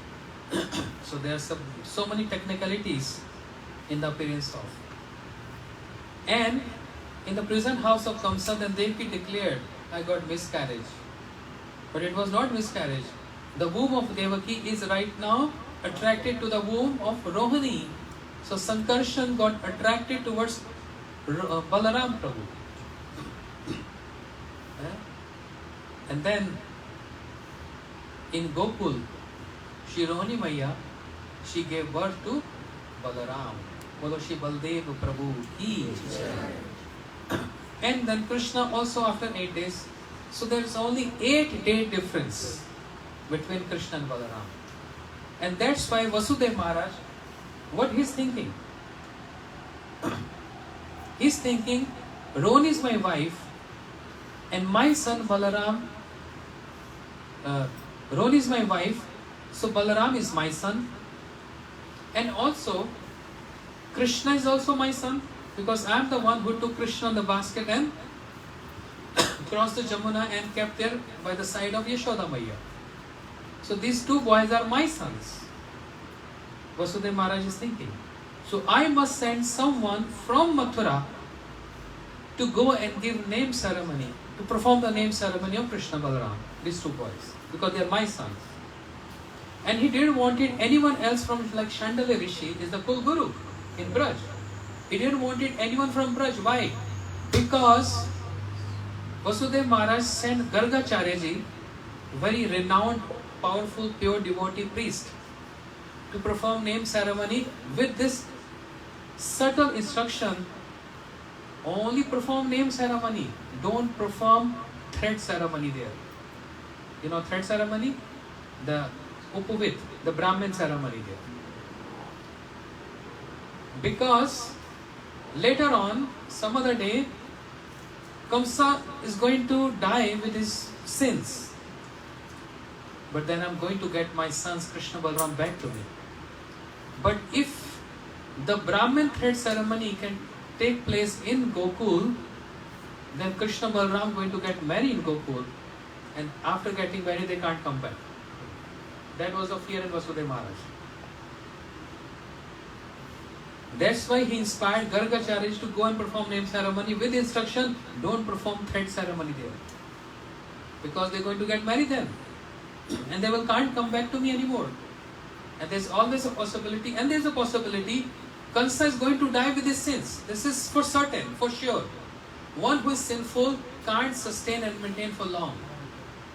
So there are so many technicalities in the appearance of. And in the prison house of Kamsa, then Devaki declared, I got miscarriage. But it was not miscarriage. The womb of Devaki is right now attracted to the womb of Rohini. So Sankarshan got attracted towards Balarāma Prabhu. And then in Gokul, Shri Rohini Maya, she gave birth to Balarāma. Bolo Shri Baldev Prabhu ki. And then Krishna also after 8 days. So there is only 8-day difference between Krishna and Balarāma. And that's why Vasudeva Maharaj, what he's thinking? He's thinking, Rohini is my wife and my son Balarāma, Rohini is my wife, so Balarāma is my son. And also, Krishna is also my son, because I am the one who took Krishna on the basket and crossed the Jamuna and kept there by the side of Yashoda Maya. So these two boys are my sons. Vasudeva Maharaj is thinking. So I must send someone from Mathura to go and give name ceremony, to perform the name ceremony of Krishna Balarāma, these two boys, because they are my sons. And he didn't want anyone else from, like Chandala Rishi is the Kul Guru in Braj. He didn't want anyone from Braj. Why? Because Vasudeva Maharaj sent Gargacharyaji, very renowned, powerful, pure devotee priest, to perform name ceremony with this subtle instruction: only perform name ceremony, don't perform thread ceremony there. You know thread ceremony? The Upavit, the Brahmin ceremony there. Because later on, some other day, Kamsa is going to die with his sins. But then I'm going to get my sons Krishna Balaram back to me. But if the Brahmin thread ceremony can take place in Gokul, then Krishna Balaram going to get married in Gokul, and after getting married they can't come back. That was the fear in Vasudeva Maharaj. That's why he inspired Gargacharya to go and perform name ceremony with instruction, don't perform thread ceremony there. Because they're going to get married then. And they can't come back to me anymore. And there's always a possibility, and there's a possibility, Kansa is going to die with his sins. This is for certain, for sure. One who is sinful can't sustain and maintain for long.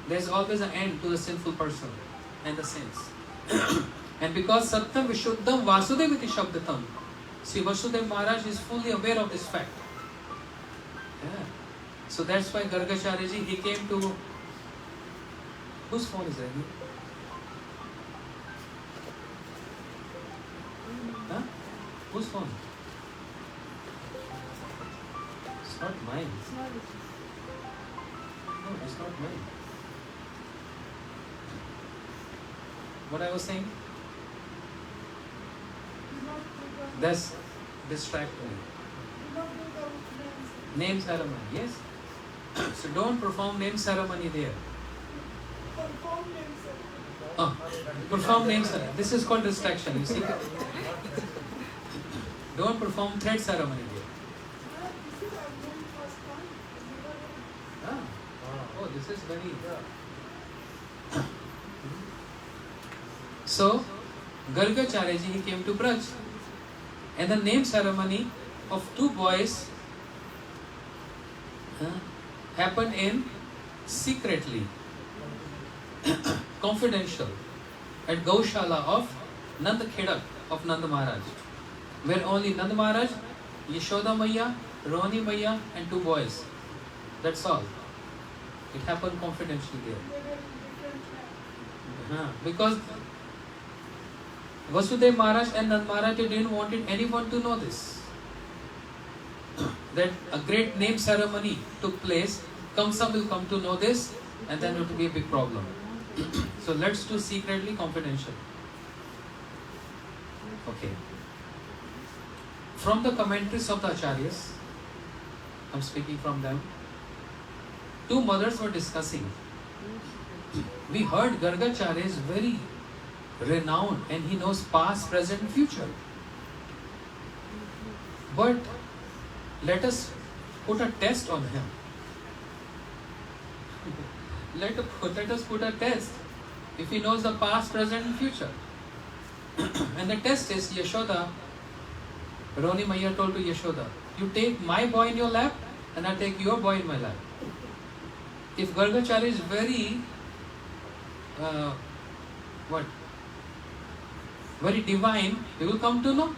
There's always an end to the sinful person and the sins. And because Satyam Vishuddham Vasudeviti Shabdatam, see, Vasudeva Maharaj is fully aware of this fact. Yeah. So that's why Gargacharya ji, he came to Whose phone is ringing? Huh? Whose phone? It's not mine. No, it's not mine. What I was saying? That's distracting. Name ceremony, yes? So don't perform name ceremony there. Perform name ceremony. This is called distraction, you see? Don't perform thread ceremony there. Oh, this is very... So, Gargacharya ji, he came to Braj. And the name ceremony of two boys happened in secretly, confidential, at Gaushala of Nanda Khedak of Nanda Maharaj, where only Nanda Maharaj, Yashoda Maya, Rohini Maya and two boys. That's all. It happened confidentially there. Because Vasudev Maharaj and Nand Maharaj didn't want anyone to know this. That a great name ceremony took place, Kamsa will come to know this, and then it will be a big problem. So let's do secretly, confidential. Okay. From the commentaries of the Acharyas, I'm speaking from them, two mothers were discussing. We heard Gargacharya is very renowned and he knows past, present and future. But let us put a test on him. Let us put a test if he knows the past, present and future. And the test is Yashoda. Rohini Maya told to Yashoda, you take my boy in your lap and I take your boy in my lap. If Gargacharya is very very divine, he will come to know.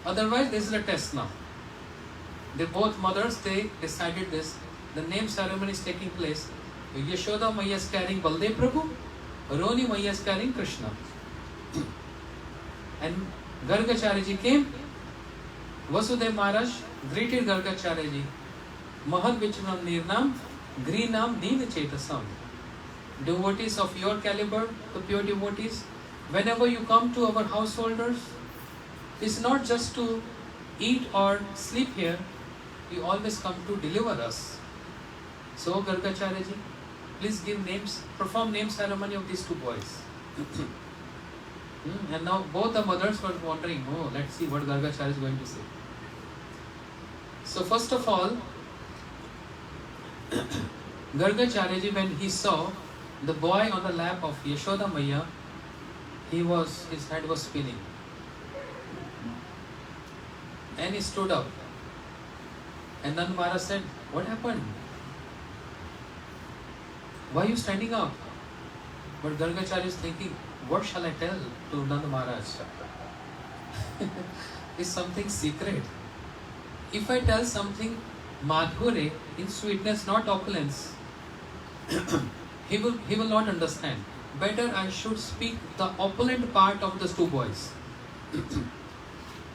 Otherwise, this is a test now. They both mothers, they decided this. The name ceremony is taking place. Yashoda Maya is carrying Baldev Prabhu, Rohini Maya is carrying Krishna. And Gargacharya ji came. Vasudev Maharaj greeted Gargacharya ji. Mahad Vichram Nirnam, Greenam Deen Chetasam. Devotees of your caliber, the pure devotees, whenever you come to our householders, it's not just to eat or sleep here, you always come to deliver us. So Gargacharya ji, please give names, perform name ceremony of these two boys. And now both the mothers were wondering, oh, let's see what Gargacharya is going to say. So first of all, Gargacharya ji, when he saw the boy on the lap of Yashoda Maya, his head was spinning. And he stood up. And Nand Maharaj said, what happened? Why are you standing up? But Gargacharya is thinking, what shall I tell to Nand Maharaj? It's something secret. If I tell something madhure, in sweetness, not opulence, he will not understand. Better I should speak the opulent part of the two boys.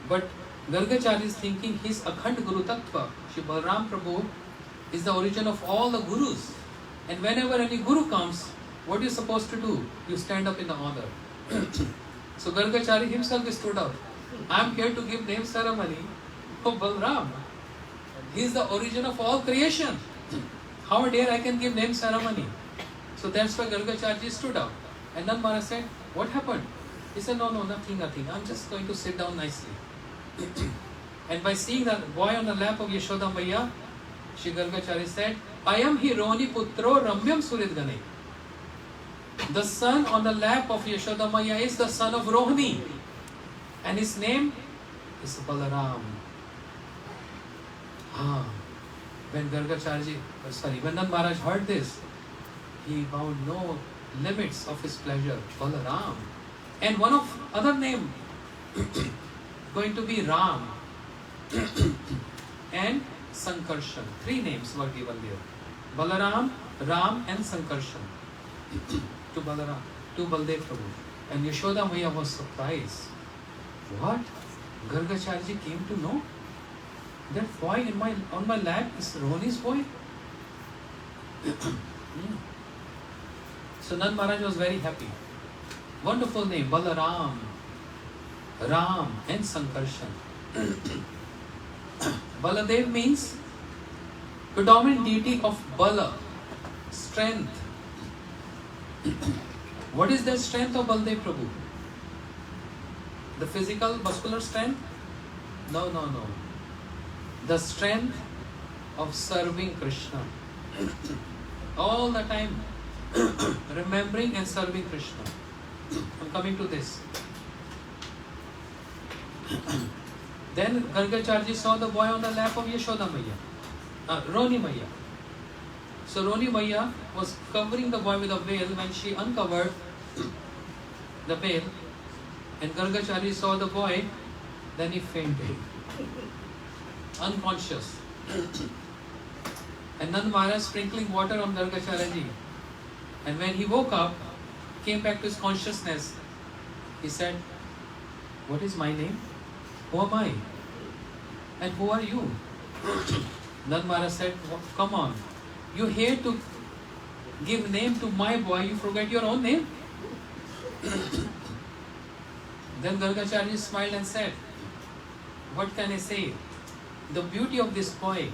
But Gargacharya is thinking his Akhand Guru Tattva, Shri Balarāma Prabhu, is the origin of all the gurus. And whenever any guru comes, what are you supposed to do? You stand up in the honor. So Gargacharya himself stood up. I am here to give name ceremony of Balarāma. He is the origin of all creation. How dare I can give name ceremony? So that's why Gargacharya stood up. And Nand Maharaj said, what happened? He said, no, nothing. I'm just going to sit down nicely. And by seeing that boy on the lap of Yashoda Maya, Shri Gargacharya said, I am hi Rohini Putro Ramyam Suridgane. The son on the lap of Yashoda Maya is the son of Rohini. And his name is Balarāma. When when Nand Maharaj heard this, he found no limits of his pleasure. Balarāma. And one of other name going to be Ram and Sankarshan. 3 names were given there. Balarāma, Ram and Sankarshan. to Balarāma, to Baldev Prabhu. And Yashoda Maya was surprised. What? Gargacharya came to know that boy on my lap is Rohini's boy? So Nand Maharaj was very happy. Wonderful name, Balarāma, Ram and Sankarshan. Baladev means predominant deity of Bala, strength. What is the strength of Baldev Prabhu? The physical, muscular strength? No. The strength of serving Krishna. All the time remembering and serving Krishna. I'm coming to this. Then Gargacharya saw the boy on the lap of Yashoda Maya, Roni Maya. So Roni Maya was covering the boy with a veil. When she uncovered the veil and Gargacharya saw the boy, then he fainted, unconscious. And Nand Maharaj sprinkling water on Gargacharya ji. And when he woke up, came back to his consciousness, he said, what is my name? Who am I? And who are you? Nand Maharaj said, come on, you here to give name to my boy, you forget your own name? Then Gargacharya smiled and said, what can I say? The beauty of this boy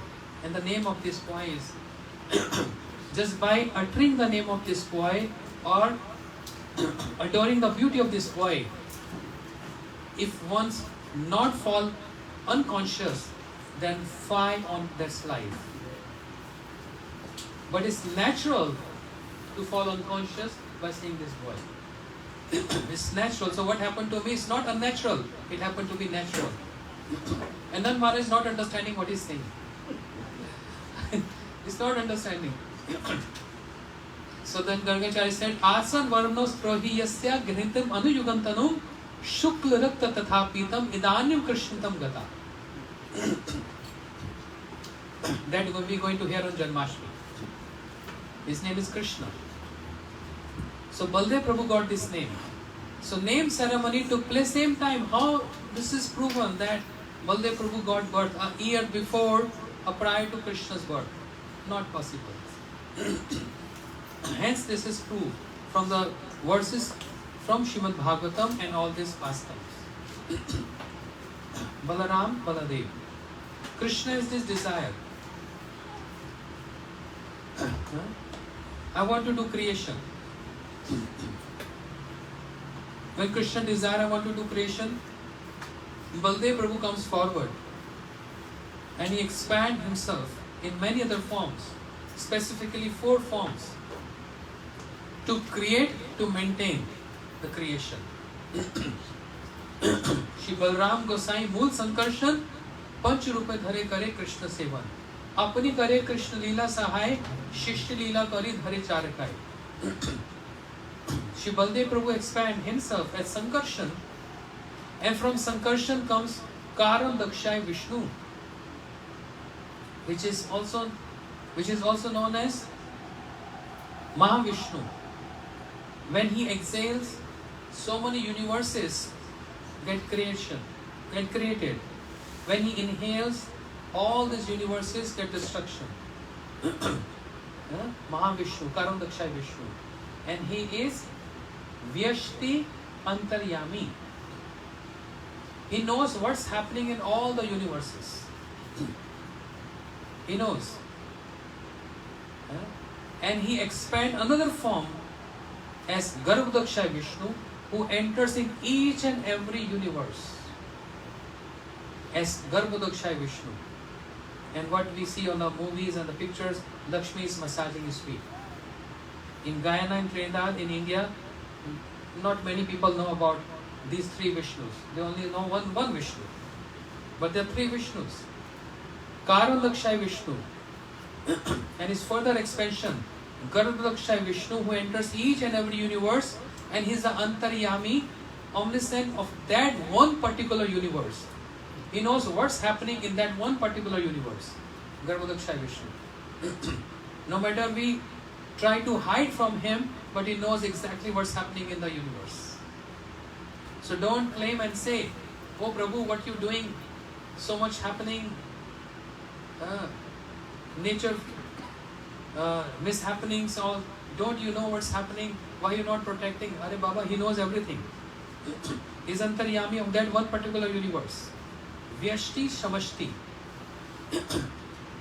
and the name of this boy is just by uttering the name of this boy or adoring the beauty of this boy, if one's not fall unconscious, then fly on this life. But it's natural to fall unconscious by seeing this boy. It's natural. So what happened to me is not unnatural. It happened to be natural. And then Maharaj is not understanding what he's saying. He's not understanding. So then Gargacharya said, Asan varnos prohiyasya gnitam anuyugantanum shukla rakta tathapitam idanyam krishnatam gata. That we're going to hear on Janmashtami. His name is Krishna. So Baldev Prabhu got this name. So name ceremony took place same time. How this is proven that Baldev Prabhu got birth a year before or prior to Krishna's birth? Not possible. Hence this is proved from the verses from Srimad Bhagavatam and all these pastimes. Balarāma, Baladev. Krishna is this desire. I want to do creation. When Krishna desire, I want to do creation, Baldev Prabhu comes forward and he expands himself in many other forms, specifically 4 forms, to create, to maintain the creation. Shri Balarāma Gosai Mool Sankarshan Panch Rupe Dhare Kare Krishna Sevan. Apni Kare Krishna Leela Sahai Shishya Leela Kari Dhare Charakai. Shri Baldev Prabhu expand himself as Sankarshan, and from Sankarshan comes Karan Dakshai Vishnu, which is also known as Mahavishnu. When he exhales, so many universes get created. When he inhales, all these universes get destruction. Mahavishnu, Karan Dakshai Vishnu. And he is Vyashti Antaryami. He knows what's happening in all the universes. He knows. And he expands another form as Garbhodakshai Vishnu, who enters in each and every universe as Garbhodakshai Vishnu. And what we see on the movies and the pictures, Lakshmi is massaging his feet. In Guyana and Trinidad, in India, not many people know about these 3 Vishnus. They only know one Vishnu. But there are 3 Vishnus. Karan Dakshai Vishnu and his further expansion, Garbhodakshai Vishnu, who enters each and every universe, and he is the Antaryami, omniscient of that one particular universe. He knows what's happening in that one particular universe. Garbhodakshai Vishnu. No matter we try to hide from him, but he knows exactly what's happening in the universe. So don't claim and say, "Oh Prabhu, what you doing? So much happening, nature mishappenings, all. Don't you know what's happening? Why you not protecting?" Are Baba, he knows everything. He's antaryami of that one particular universe. Vyashti Shamashti.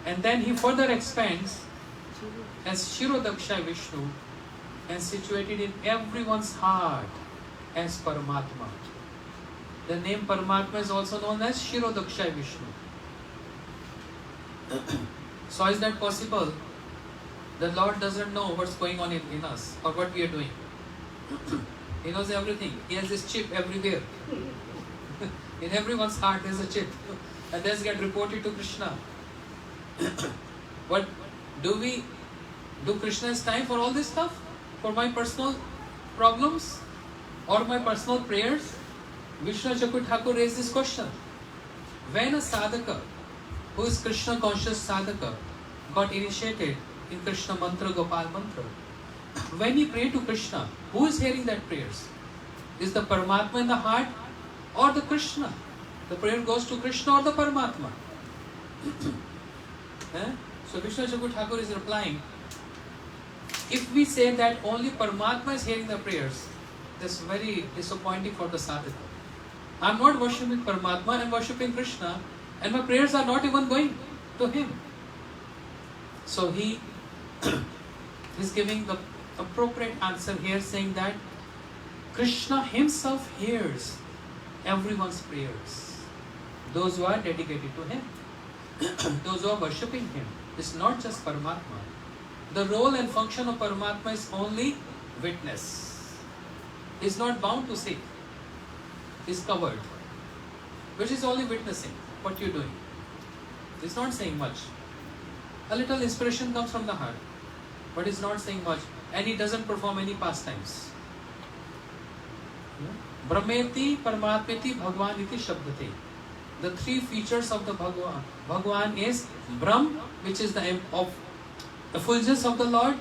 And then he further expands as Shirodaksha Vishnu and situated in everyone's heart as Paramatma. The name Paramatma is also known as Shirodaksha Vishnu. So is that possible? The Lord doesn't know what's going on in us or what we are doing. He knows everything. He has this chip everywhere. In everyone's heart there's a chip. And this gets reported to Krishna. But do Krishna has time for all this stuff? For my personal problems? Or my personal prayers? Vishnu Chakur Thakur raised this question. When a sadhaka, who is Krishna conscious sadhaka, got initiated in Krishna mantra, Gopal mantra, when he prayed to Krishna, who is hearing that prayers? Is the Paramatma in the heart or the Krishna? The prayer goes to Krishna or the Paramatma? So Vishnu Chakur Thakur is replying, if we say that only Paramatma is hearing the prayers, that's very disappointing for the sadhaka. I am not worshipping Paramatma, I am worshipping Krishna, and my prayers are not even going to him. So he is giving the appropriate answer here, saying that Krishna himself hears everyone's prayers. Those who are dedicated to him, those who are worshipping him. It's not just Paramatma. The role and function of Paramatma is only witness. He's not bound to say. He's covered. Which is only witnessing what you're doing. He's not saying much. A little inspiration comes from the heart, but he's not saying much. And he doesn't perform any pastimes. Brahmeti, Paramatmeti, Bhagwan iti Shabdate. The three features of the Bhagwan. Bhagwan is Brahm, which is the effulgence of the Lord.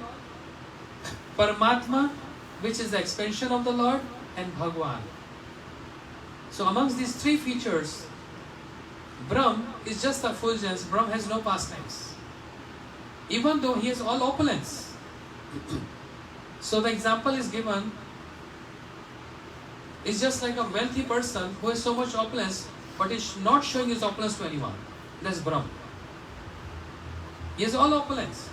Paramatma, which is the expansion of the Lord. And Bhagwan. So amongst these three features, Brahm is just the effulgence. Brahm has no pastimes. Even though he has all opulence. So the example is given, is just like a wealthy person who has so much opulence, but is not showing his opulence to anyone. That's Brahm. He has all opulence.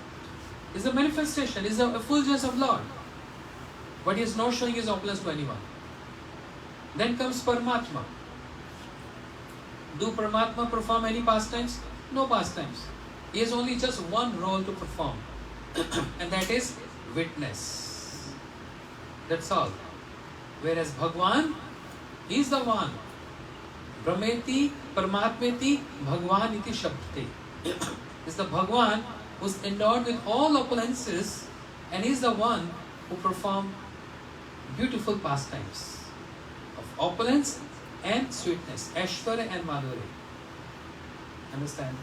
It's a manifestation, it's the effulgence of Lord. But he is not showing his opulence to anyone. Then comes Paramatma. Do Paramatma perform any pastimes? No pastimes. He has only just one role to perform. And that is witness. That's all. Whereas Bhagwan, he is the one. Brahmeti, Paramatmeti, Bhagwan iti Shabdate. Is the Bhagwan who's endowed with all opulences, and he is the one who performs beautiful pastimes of opulence and sweetness, Aishwarya and Madhurya. Understand?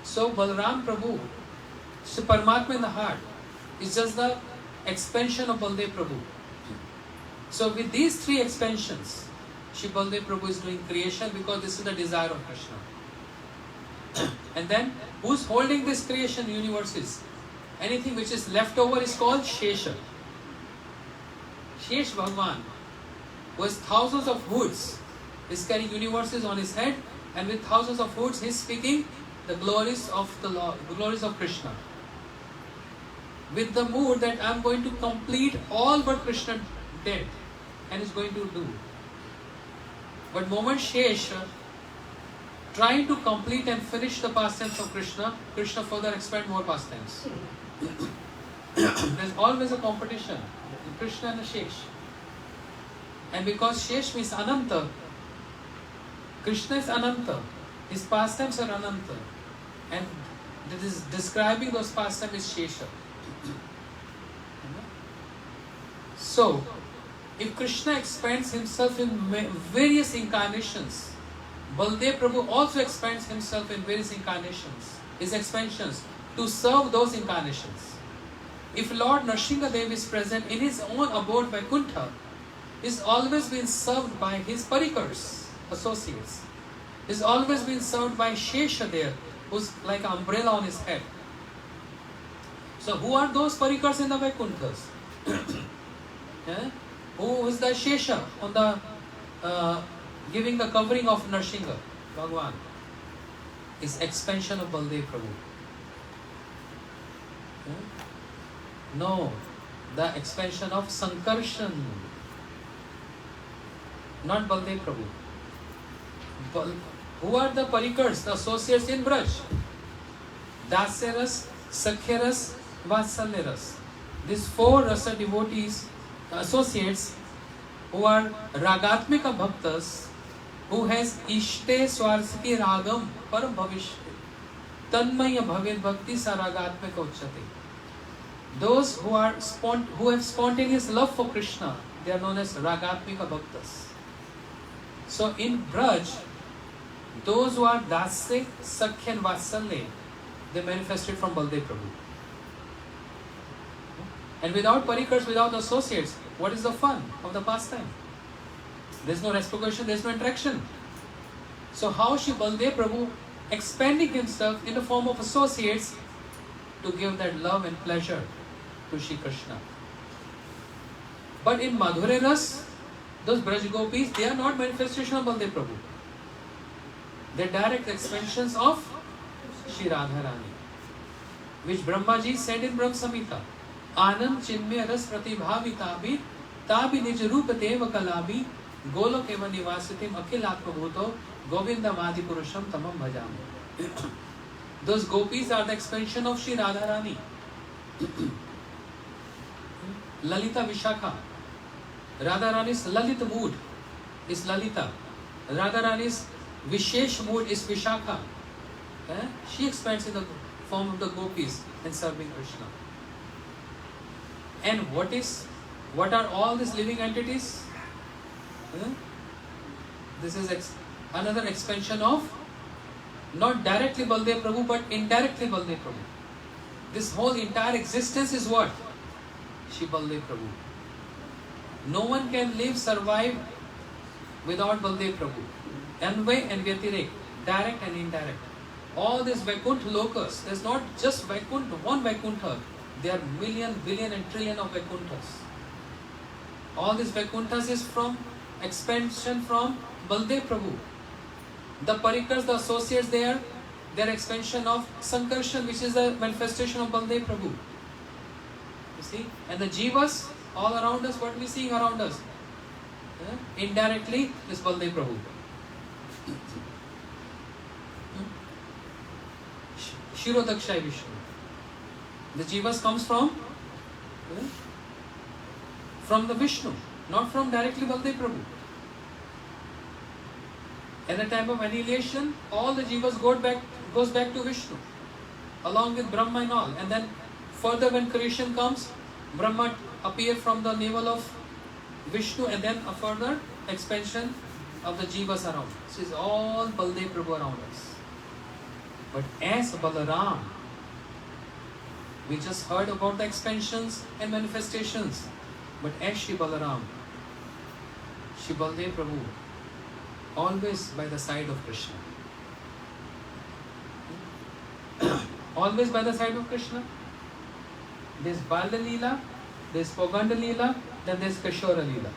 So Balarāma Prabhu, so Paramatma in the heart, is just the expansion of Baldev Prabhu. So with these three expansions, Shri Baldev Prabhu is doing creation because this is the desire of Krishna. And then, who's holding this creation universes? Anything which is left over is called Shesha. Shesh Bhagwan, who has thousands of hoods, is carrying universes on his head, and with thousands of hoods, he is speaking the glories of the Lord, the glories of Krishna. With the mood that I am going to complete all what Krishna did and is going to do. But moment Shesha trying to complete and finish the pastimes of Krishna, Krishna further expand more pastimes. There's always a competition in Krishna and Shesh. And because Shesh means Ananta, Krishna is Ananta, his pastimes are Ananta, and that is describing those pastimes is Shesha. So, if Krishna expands himself in various incarnations, Baldev Prabhu also expands himself in various incarnations, his expansions, to serve those incarnations. If Lord Nrsingadev is present in his own abode Vaikuntha, is always been served by his parikars, associates. Is always been served by Shesha there, who's like an umbrella on his head. So who are those parikars in the Vaikunthas? Yeah? Who is the Shesha on the giving the covering of Narsingha, Bhagwan? Is expansion of Baldev Prabhu. Yeah? No, the expansion of Sankarshan, not Baldev Prabhu. Who are the parikars, the associates in Braj? Dasyaras, Sakhyaras, Vatsalyaras. These four rasa devotees, associates, who are Ragatmika Bhaktas, who has Ishte Swarsaki Ragam Param Bhavishte Tanmaya Bhavin Bhakti Saragatmika Uchate. Those who have spontaneous love for Krishna, they are known as Ragatmika Bhaktas. So in Braj, those who are Dasya, Sakhya and Vatsalya, they manifested from Baldev Prabhu. And without parikars, without associates, what is the fun of the pastime? There is no reciprocation, there is no interaction. So how Shri Baldev Prabhu expanding himself in the form of associates to give that love and pleasure to Shri Krishna. But in Madhurya Ras, those Braj Gopis, they are not manifestation of Baldev Prabhu. They are direct expansions of Shri Radharani, which Brahmaji said in Brahm Samhita. Anand Chinmay Ras Pratibhavitabi Tabi Nij Rupa Deva Kalabi Golok Eva Nivasitim Akhil Atma Bhuto Govinda Madi Purusham Tamam Bhajami. Those gopis are the expansion of Shri Radharani. Lalita Vishakha. Radharani's Lalita mood is Lalita. Radharani's Vishesh mood is Vishakha. She expands in the form of the gopis and serving Krishna. And what are all these living entities? This is another expansion of not directly Baldev Prabhu but indirectly Baldev Prabhu. This whole entire existence is what? Shri Baldev Prabhu. No one can live, survive without Baldev Prabhu. Anvay and Vyatirek, direct and indirect. All these Vaikuntha lokas, there's not just Vaikuntha, one Vaikuntha. There are million, billion and trillion of Vaikunthas. All these Vaikunthas is from expansion from Baldev Prabhu. The parikars, the associates there, they are expansion of Sankarshan, which is the manifestation of Baldev Prabhu. You see? And the jivas all around us, what we see around us? Indirectly is Baldev Prabhu. Shirodakshay Vishnu. The jivas comes from the Vishnu, not from directly Baldev Prabhu. At the time of annihilation, all the jivas goes back to Vishnu, along with Brahma and all. And then further when creation comes, Brahma appear from the navel of Vishnu, and then a further expansion of the jivas around. This is all Baldev Prabhu around us. But as Balarāma, we just heard about the expansions and manifestations. But as Shri Balarāma, Shri Baldev Prabhu, always by the side of Krishna. Always by the side of Krishna. There is Bala Leela, there is Poganda Leela, then there is Kashora Leela.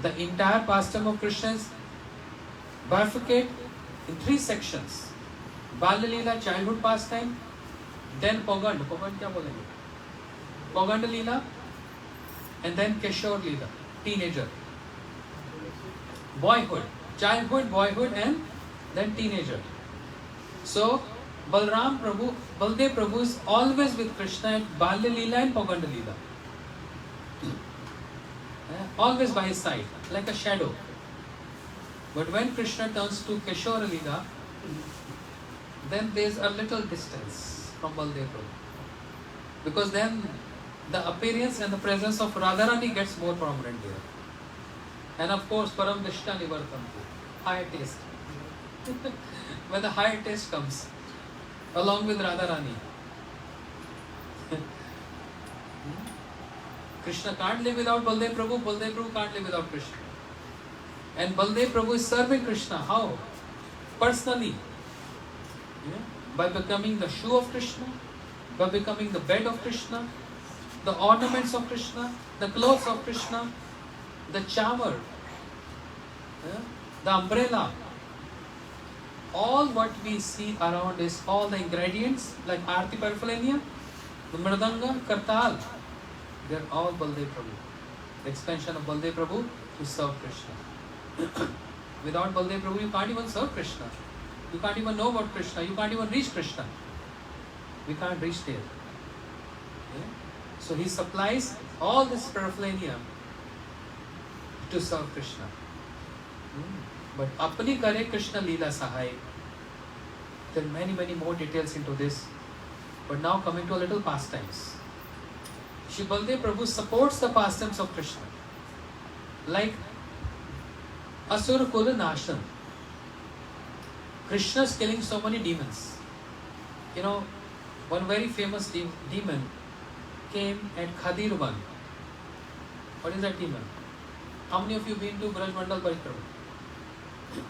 The entire pastime of Krishna is bifurcated in three sections. Bala Leela, childhood pastime, then Poganda क्या बोलेंगे? Poganda Leela, and then Kishore Leela, teenager. Boyhood, childhood, boyhood, and then teenager. So Baldev Prabhu is always with Krishna at Bala Leela and Poganda Leela. Always by his side, like a shadow. But when Krishna turns to Kishore Leela, then there is a little distance from Baldev Prabhu. Because then the appearance and the presence of Radharani gets more prominent there. And of course, Param Dishta Nivartantu, higher taste. When the higher taste comes, along with Radharani. Krishna can't live without Baldev Prabhu, Baldev Prabhu can't live without Krishna. And Baldev Prabhu is serving Krishna. How? Personally. Yeah? By becoming the shoe of Krishna, by becoming the bed of Krishna, the ornaments of Krishna, the clothes of Krishna, the chamar, yeah? The umbrella. All what we see around is all the ingredients like Aarti paraphernalia, the Mridanga, Kartal. They are all Baldev Prabhu. The expansion of Baldev Prabhu to serve Krishna. Without Baldev Prabhu, you can't even serve Krishna. You can't even know about Krishna. You can't even reach Krishna. We can't reach there. Yeah? So he supplies all this paraphernalia to serve Krishna. But apni kare Krishna Leela Sahai. There are many more details into this. But now coming to a little pastimes. Shri Baldev Prabhu supports the pastimes of Krishna. Like Asura Kula Nashan. Krishna is killing so many demons. You know, one very famous demon came at Khadirvan. What is that demon? How many of you been to Braj Mandal Parikrama?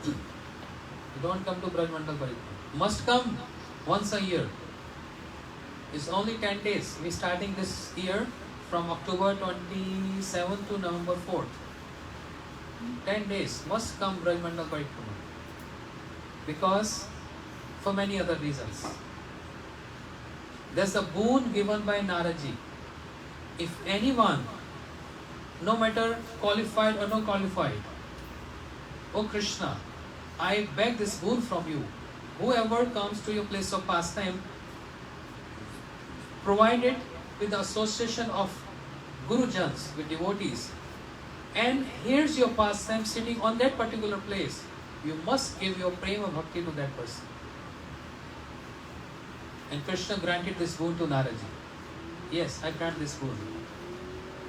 You don't come to Braj Mandal Parikrama. Must come once a year. It's only 10 days. We're starting this year from October 27th to November 4th. 10 days. Must come Braj Mandal Parikrama. Because for many other reasons. There's a boon given by Naraji. If anyone, no matter qualified or no qualified, O Krishna, I beg this boon from you. Whoever comes to your place of pastime, provide it with the association of Gurujans, with devotees. And here's your pastime sitting on that particular place. You must give your prema bhakti to that person. And Krishna granted this boon to Naraji. Yes, I grant this boon.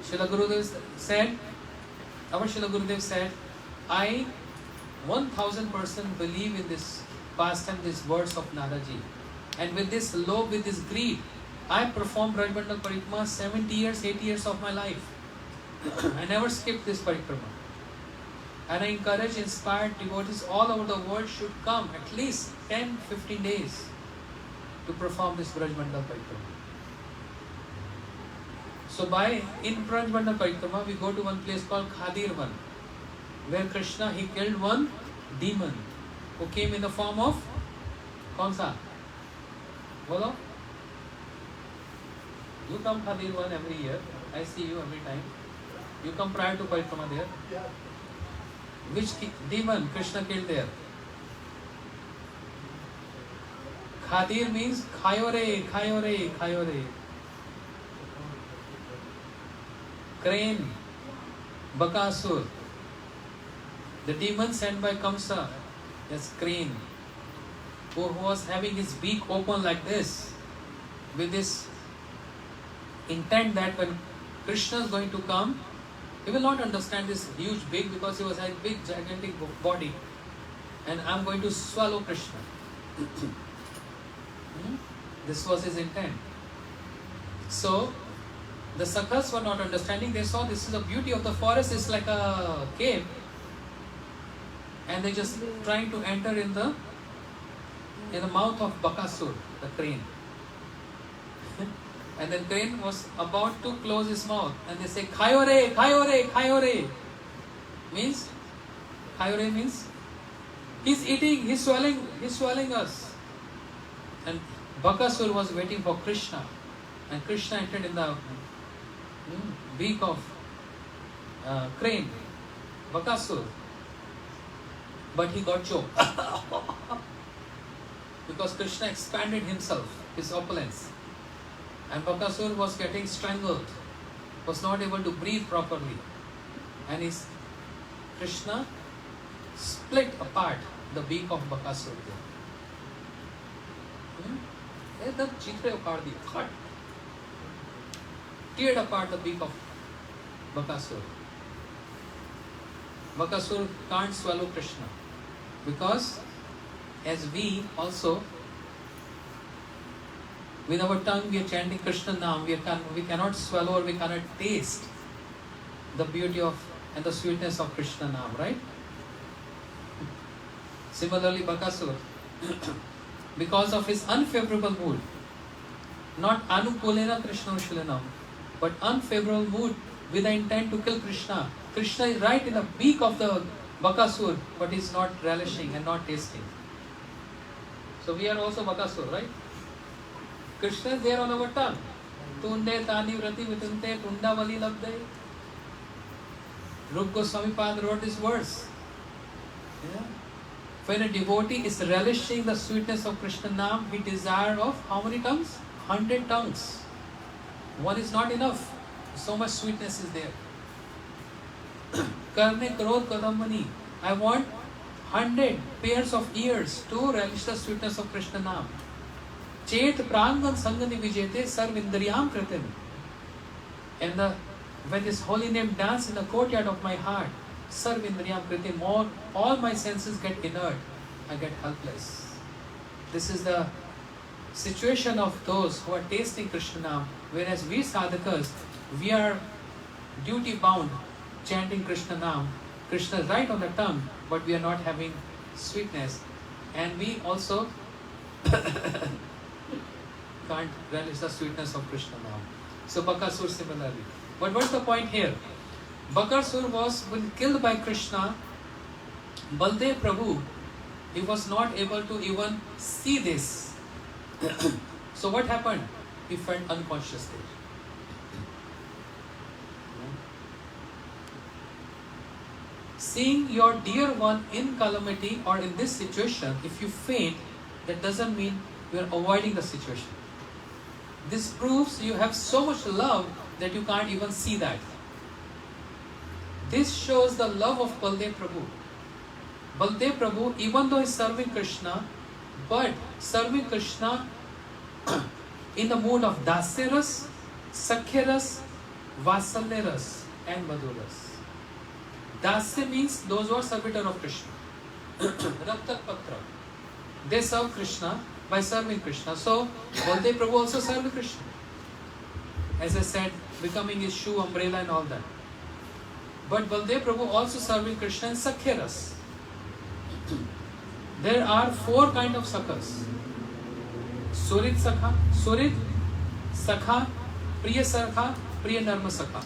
Srila Gurudev said, our Srila Gurudev said, I 1000% believe in this pastime, these words of Naraji. And with this love, with this greed, I performed Braj Mandal Parikrama 70 years, 80 years of my life. I never skipped this Parikrama. And I encourage inspired devotees all over the world should come at least 10-15 days to perform this Braj Mandal Parikrama. So in Braj Mandal Parikrama, we go to one place called Khadirvan, where Krishna, he killed one demon who came in the form of Kaunsa? Bolo? You come Khadirvan every year. I see you every time. You come prior to Parikrama there. Yeah. Which demon Krishna killed there? Khadir means Khayore, Khayore, Khayore. Crane, Bakasur. The demon sent by Kamsa, yes, Crane, who was having his beak open like this, with this intent that when Krishna is going to come, he will not understand this huge beak because he was having big gigantic body, and I'm going to swallow Krishna. This was his intent. So the Sakhas were not understanding. They saw this is the beauty of the forest. It's like a cave, and they just trying to enter in the mouth of Bakasur, the crane. And then crane was about to close his mouth, and they say Khayore, Khayore, Khayore. Means Khayore means he's eating, he's swallowing us. And Bakasur was waiting for Krishna, and Krishna entered in the beak of crane, Bakasur. But he got choked because Krishna expanded himself, his opulence, and Bakasur was getting strangled, was not able to breathe properly, and Krishna split apart the beak of Bakasur. Teared apart the beak of Bakasur. Bakasur can't swallow Krishna because, as we also, with our tongue we are chanting Krishna Naam, we cannot swallow or we cannot taste the beauty of and the sweetness of Krishna Nam, right? Similarly, Bakasur, because of his unfavorable mood, not Anukulena Krishna Shulanam, but unfavorable mood with the intent to kill Krishna. Krishna is right in the beak of the Bakasur, but is not relishing and not tasting. So we are also Bakasur, right? Krishna is there on our tongue. Tunde Tani Vrati Vitante Tunda Vali Labde. Rup Goswami Pad wrote this verse. Yeah. When a devotee is relishing the sweetness of Krishna Nam, he desires of how many tongues? 100 tongues. One is not enough. So much sweetness is there. Karne Krodh Kadambani. I want 100 pairs of ears to relish the sweetness of Krishna Nam. Chet Prangan Sangani Vijete Sarvindriyam Kritim. And when this holy name dance in the courtyard of my heart, Sarvindriyam Kritim, all my senses get inert. I get helpless. This is the situation of those who are tasting Krishna Nam, whereas we sadhakas, we are duty bound chanting Krishna Nam. Krishna is right on the tongue, but we are not having sweetness. And we also can't relish the sweetness of Krishna Nam. So Bakasur similarly. But what's the point here? Bakasur was when killed by Krishna. Baldev Prabhu, he was not able to even see this. So what happened? He felt unconscious there. Seeing your dear one in calamity or in this situation, if you faint, that doesn't mean you are avoiding the situation. This proves you have so much love that you can't even see that. This shows the love of Baldev Prabhu. Baldev Prabhu, even though he is serving Krishna, but serving Krishna in the mood of Dasyaras, Sakhyaras, Vasalyaras and Madhuras. Dasya means those who are servitor of Krishna. Raktat Patra. They serve Krishna by serving Krishna. So, Baldev Prabhu also served Krishna. As I said, becoming his shoe, umbrella and all that. But Baldev Prabhu also serving Krishna in Sakhyaras. There are 4 kinds of Sakhas. Surit Sakha, Surit, Sakha, Priya Sakha, Priya Narma Sakha.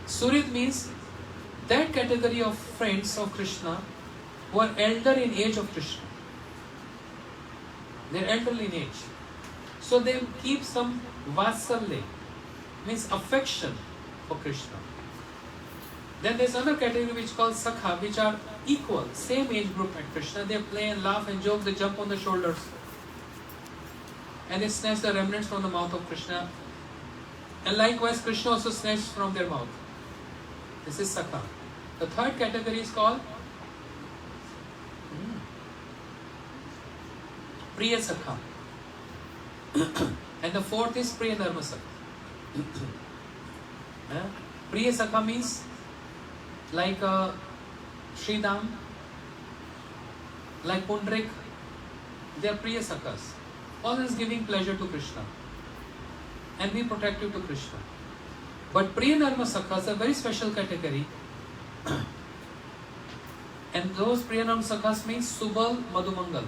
Surit means that category of friends of Krishna who are elder in age of Krishna. They are elderly in age. So they keep some Vasalya, means affection for Krishna. Then there is another category which is called Sakha, which are equal, same age group at Krishna. They play and laugh and joke, they jump on the shoulders. And they snatch the remnants from the mouth of Krishna. And likewise, Krishna also snatches from their mouth. This is Sakha. The third category is called Priya Sakha. And the fourth is Priya Narma Sakha. Priya Sakha means like Sridham, like Pundrik, they are Priya Sakhas. Always giving pleasure to Krishna and be protective to Krishna. But Priya Narma Sakhas are a very special category. And those Priya Narma Sakhas means Subal Madhumangal.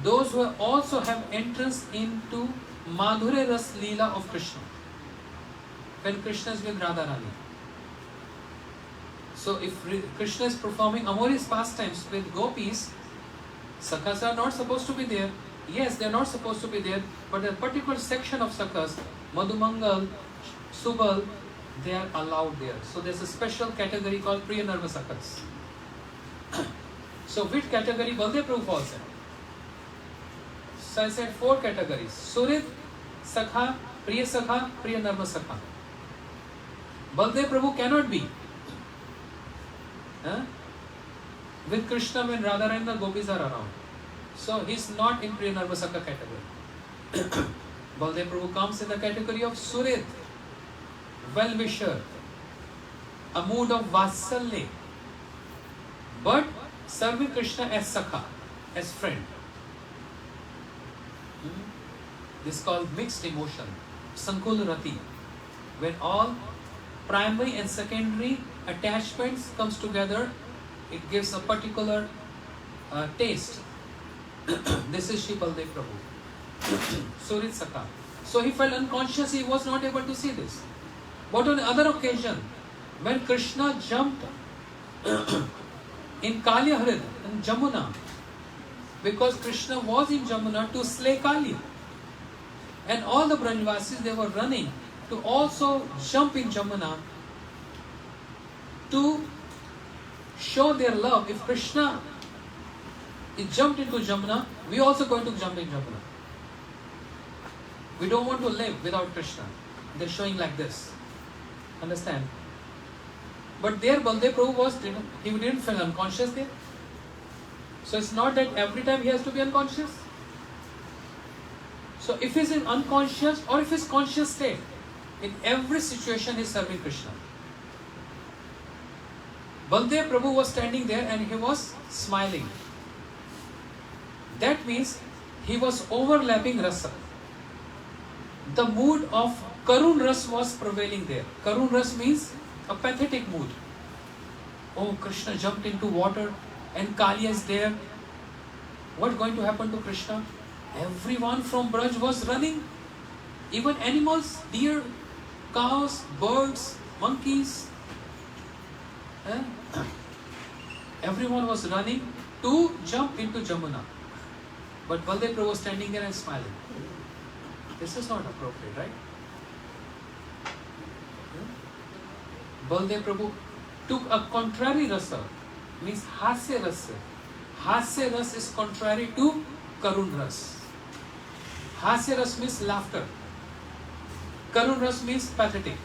Those who also have entrance into Madhure Ras Leela of Krishna. When Krishna is with Radharani. So if Krishna is performing amorous pastimes with gopis, Sakhas are not supposed to be there. Yes, they are not supposed to be there, but a particular section of Sakhas, Madhumangal, Subal, they are allowed there. So there is a special category called Priya Narma Sakhas. So which category Baldev Prabhu falls in? So I said 4 categories. Surit, Sakha, Priya Sakha, Priya Narma Sakha. Baldev Prabhu cannot be with Krishna when Radharani and the gopis are around. So he is not in Priya Narma Sakha category. Baldev Prabhu comes in the category of Surit, well-wisher, a mood of Vasalya, but serving Krishna as Sakha, as friend. This is called mixed emotion, Sankul Rati, when all primary and secondary attachments comes together, it gives a particular taste. This is Shri Baldev Prabhu. Surit Sakha. So he felt unconscious, he was not able to see this. But on the other occasion, when Krishna jumped in Kalyaharid, in Jamuna, because Krishna was in Jamuna to slay Kali. And all the Brajvasis, they were running to also jump in Jamuna to show their love. If Krishna jumped into Jamuna, we also going to jump in Jamuna. We don't want to live without Krishna. They're showing like this. Understand? But there Baldev Prabhu was, he didn't feel unconscious there. So it's not that every time he has to be unconscious. So if he's in unconscious or if he's conscious state, in every situation he's serving Krishna. Baldev Prabhu was standing there and he was smiling. That means he was overlapping rasa. The mood of Karun Ras was prevailing there. Karun Ras means a pathetic mood. Oh, Krishna jumped into water and Kali is there. What's going to happen to Krishna? Everyone from Braj was running. Even animals, deer, cows, birds, monkeys. Everyone was running to jump into Jamuna. But Baldev Prabhu was standing there and smiling. This is not appropriate, right? Baldev Prabhu took a contrary rasa, means hasya rasa. Hasya ras is contrary to Karun ras. Hasya ras means laughter. Karun ras means pathetic.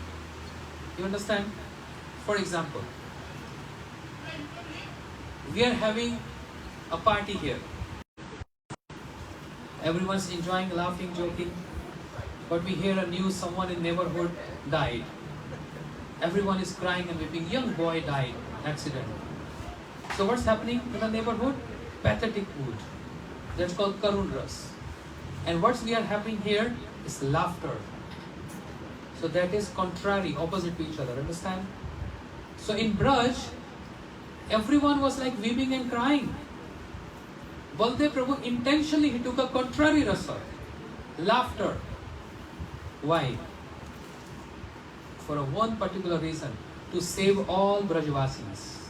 You understand? For example, we are having a party here. Everyone's enjoying, laughing, joking. But we hear a news, someone in neighborhood died. Everyone is crying and weeping. Young boy died, accident. So what's happening in the neighborhood? Pathetic mood. That's called Karun Ras. And what's we are happening here is laughter. So that is contrary, opposite to each other. Understand? So in Braj, everyone was like weeping and crying. Baldev Prabhu intentionally he took a contrary rasa, laughter. Why? For a one particular reason, to save all Brajvasis.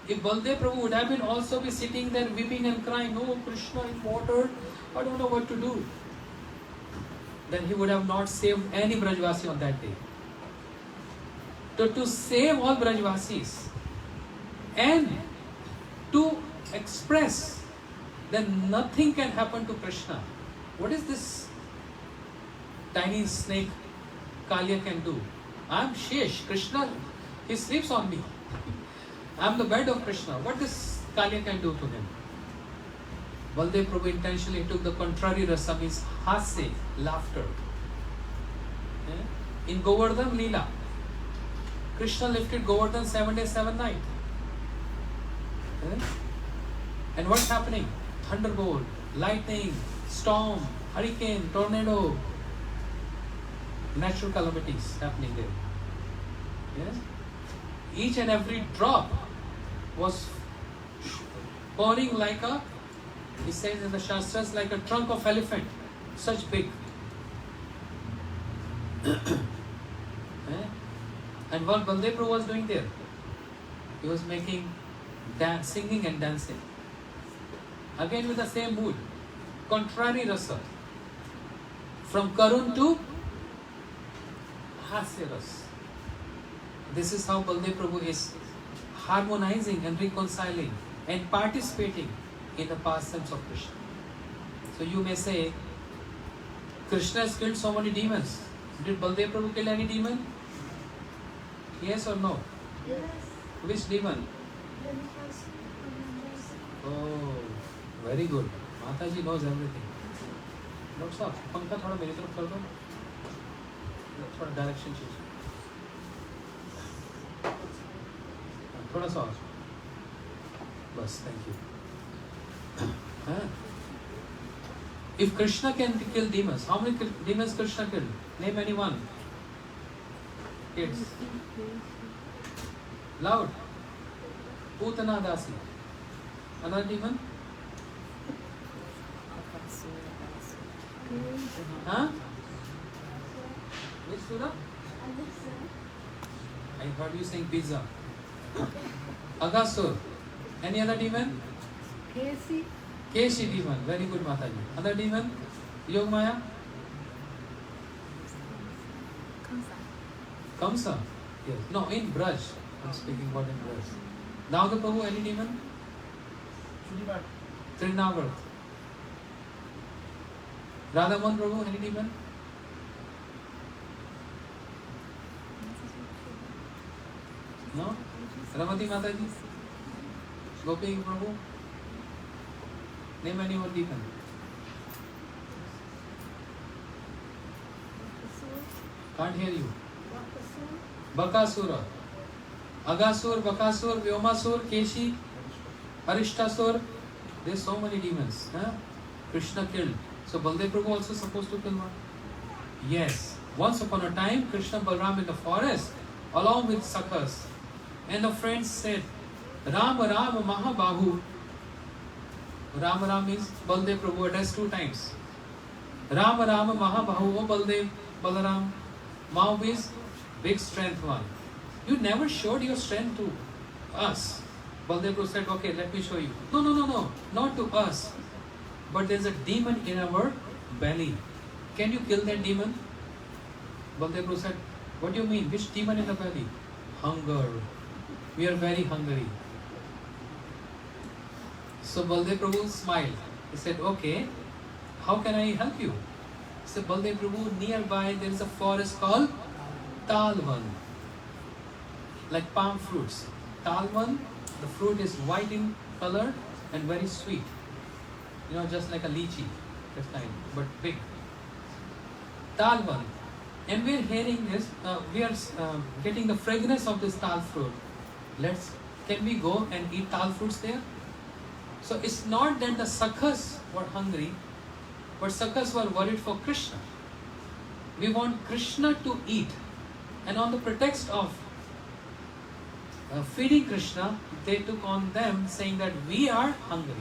If Baldev Prabhu would have been also be sitting there weeping and crying, oh Krishna in water, I don't know what to do, then he would have not saved any Brajvasi on that day. So to save all Brajvasis and to express that nothing can happen to Krishna. What is this tiny snake Kalia can do? I am Shesh, Krishna, he sleeps on me. I am the bed of Krishna. What this Kalia can do to him? Baldev Prabhu intentionally took the contrary rasa, means hase, laughter. In Govardhan Leela, Krishna lifted Govardhan 7 days, 7 nights. And what's happening? Thunderbolt, lightning, storm, hurricane, tornado, natural calamities happening there. Yes? Each and every drop was pouring like a, he says in the Shastras, like a trunk of elephant, such big. And what Baldev Prabhu was doing there? He was making dance, singing and dancing. Again with the same mood, contrary rasa. From Karun to Hasya Ras. This is how Baldev Prabhu is harmonizing and reconciling and participating in the pastimes of Krishna. So you may say, Krishna has killed so many demons. Did Baldev Prabhu kill any demon? Yes or no? Yes. Which demon? Oh, very good. Mataji knows everything. Doctor साहब, पंखा थोड़ा मेरी तरफ कर दो. थोड़ा direction change. थोड़ा सा और. बस, thank you. If Krishna can kill demons, how many demons Krishna killed? Name anyone. Kids. Loud. Putana Dasi. Another demon? Huh? Which surah? I heard you saying pizza. Agasur. Any other demon? Keshi demon. Very good, Mataji. Other demon? Yogmaya? Kamsa. Yes. No, in Braj. I'm speaking about in Braj. Nagapur Prabhu, any demon? Trinavarth. Radhaman Prabhu, any demon? No? Ramati Mataji? Gopi Prabhu? Name any one demon. Can't hear you. Bakasura. Agasur, Bakasur, Vyomasur, Keshi, Arishtasur. There's so many demons. Huh? Krishna killed. So Baldev Prabhu also supposed to kill one? Yes. Once upon a time, Krishna Balarāma in the forest, along with Sakhas. And the friends said, Rama Rama Mahabahu. Rama Rama means Baldev Prabhu addressed 2 times. Rama Rama Mahabahu, O Baldev, Balarāma. Mahu means big strength one. You never showed your strength to us. Baldev Prabhu said, okay, let me show you. No, not to us. But there's a demon in our belly. Can you kill that demon? Baldev Prabhu said, what do you mean? Which demon in the belly? Hunger. We are very hungry. So Baldev Prabhu smiled. He said, okay, how can I help you? He said, Baldev Prabhu, nearby there is a forest called Talvan. Like palm fruits. Talvan, the fruit is white in color and very sweet. You know, just like a lychee, that kind, but big. Talvan. And we are hearing this, we are getting the fragrance of this tal fruit. Can we go and eat tal fruits there? So it's not that the Sakhas were hungry, but Sakhas were worried for Krishna. We want Krishna to eat. And on the pretext of feeding Krishna, they took on them saying that we are hungry.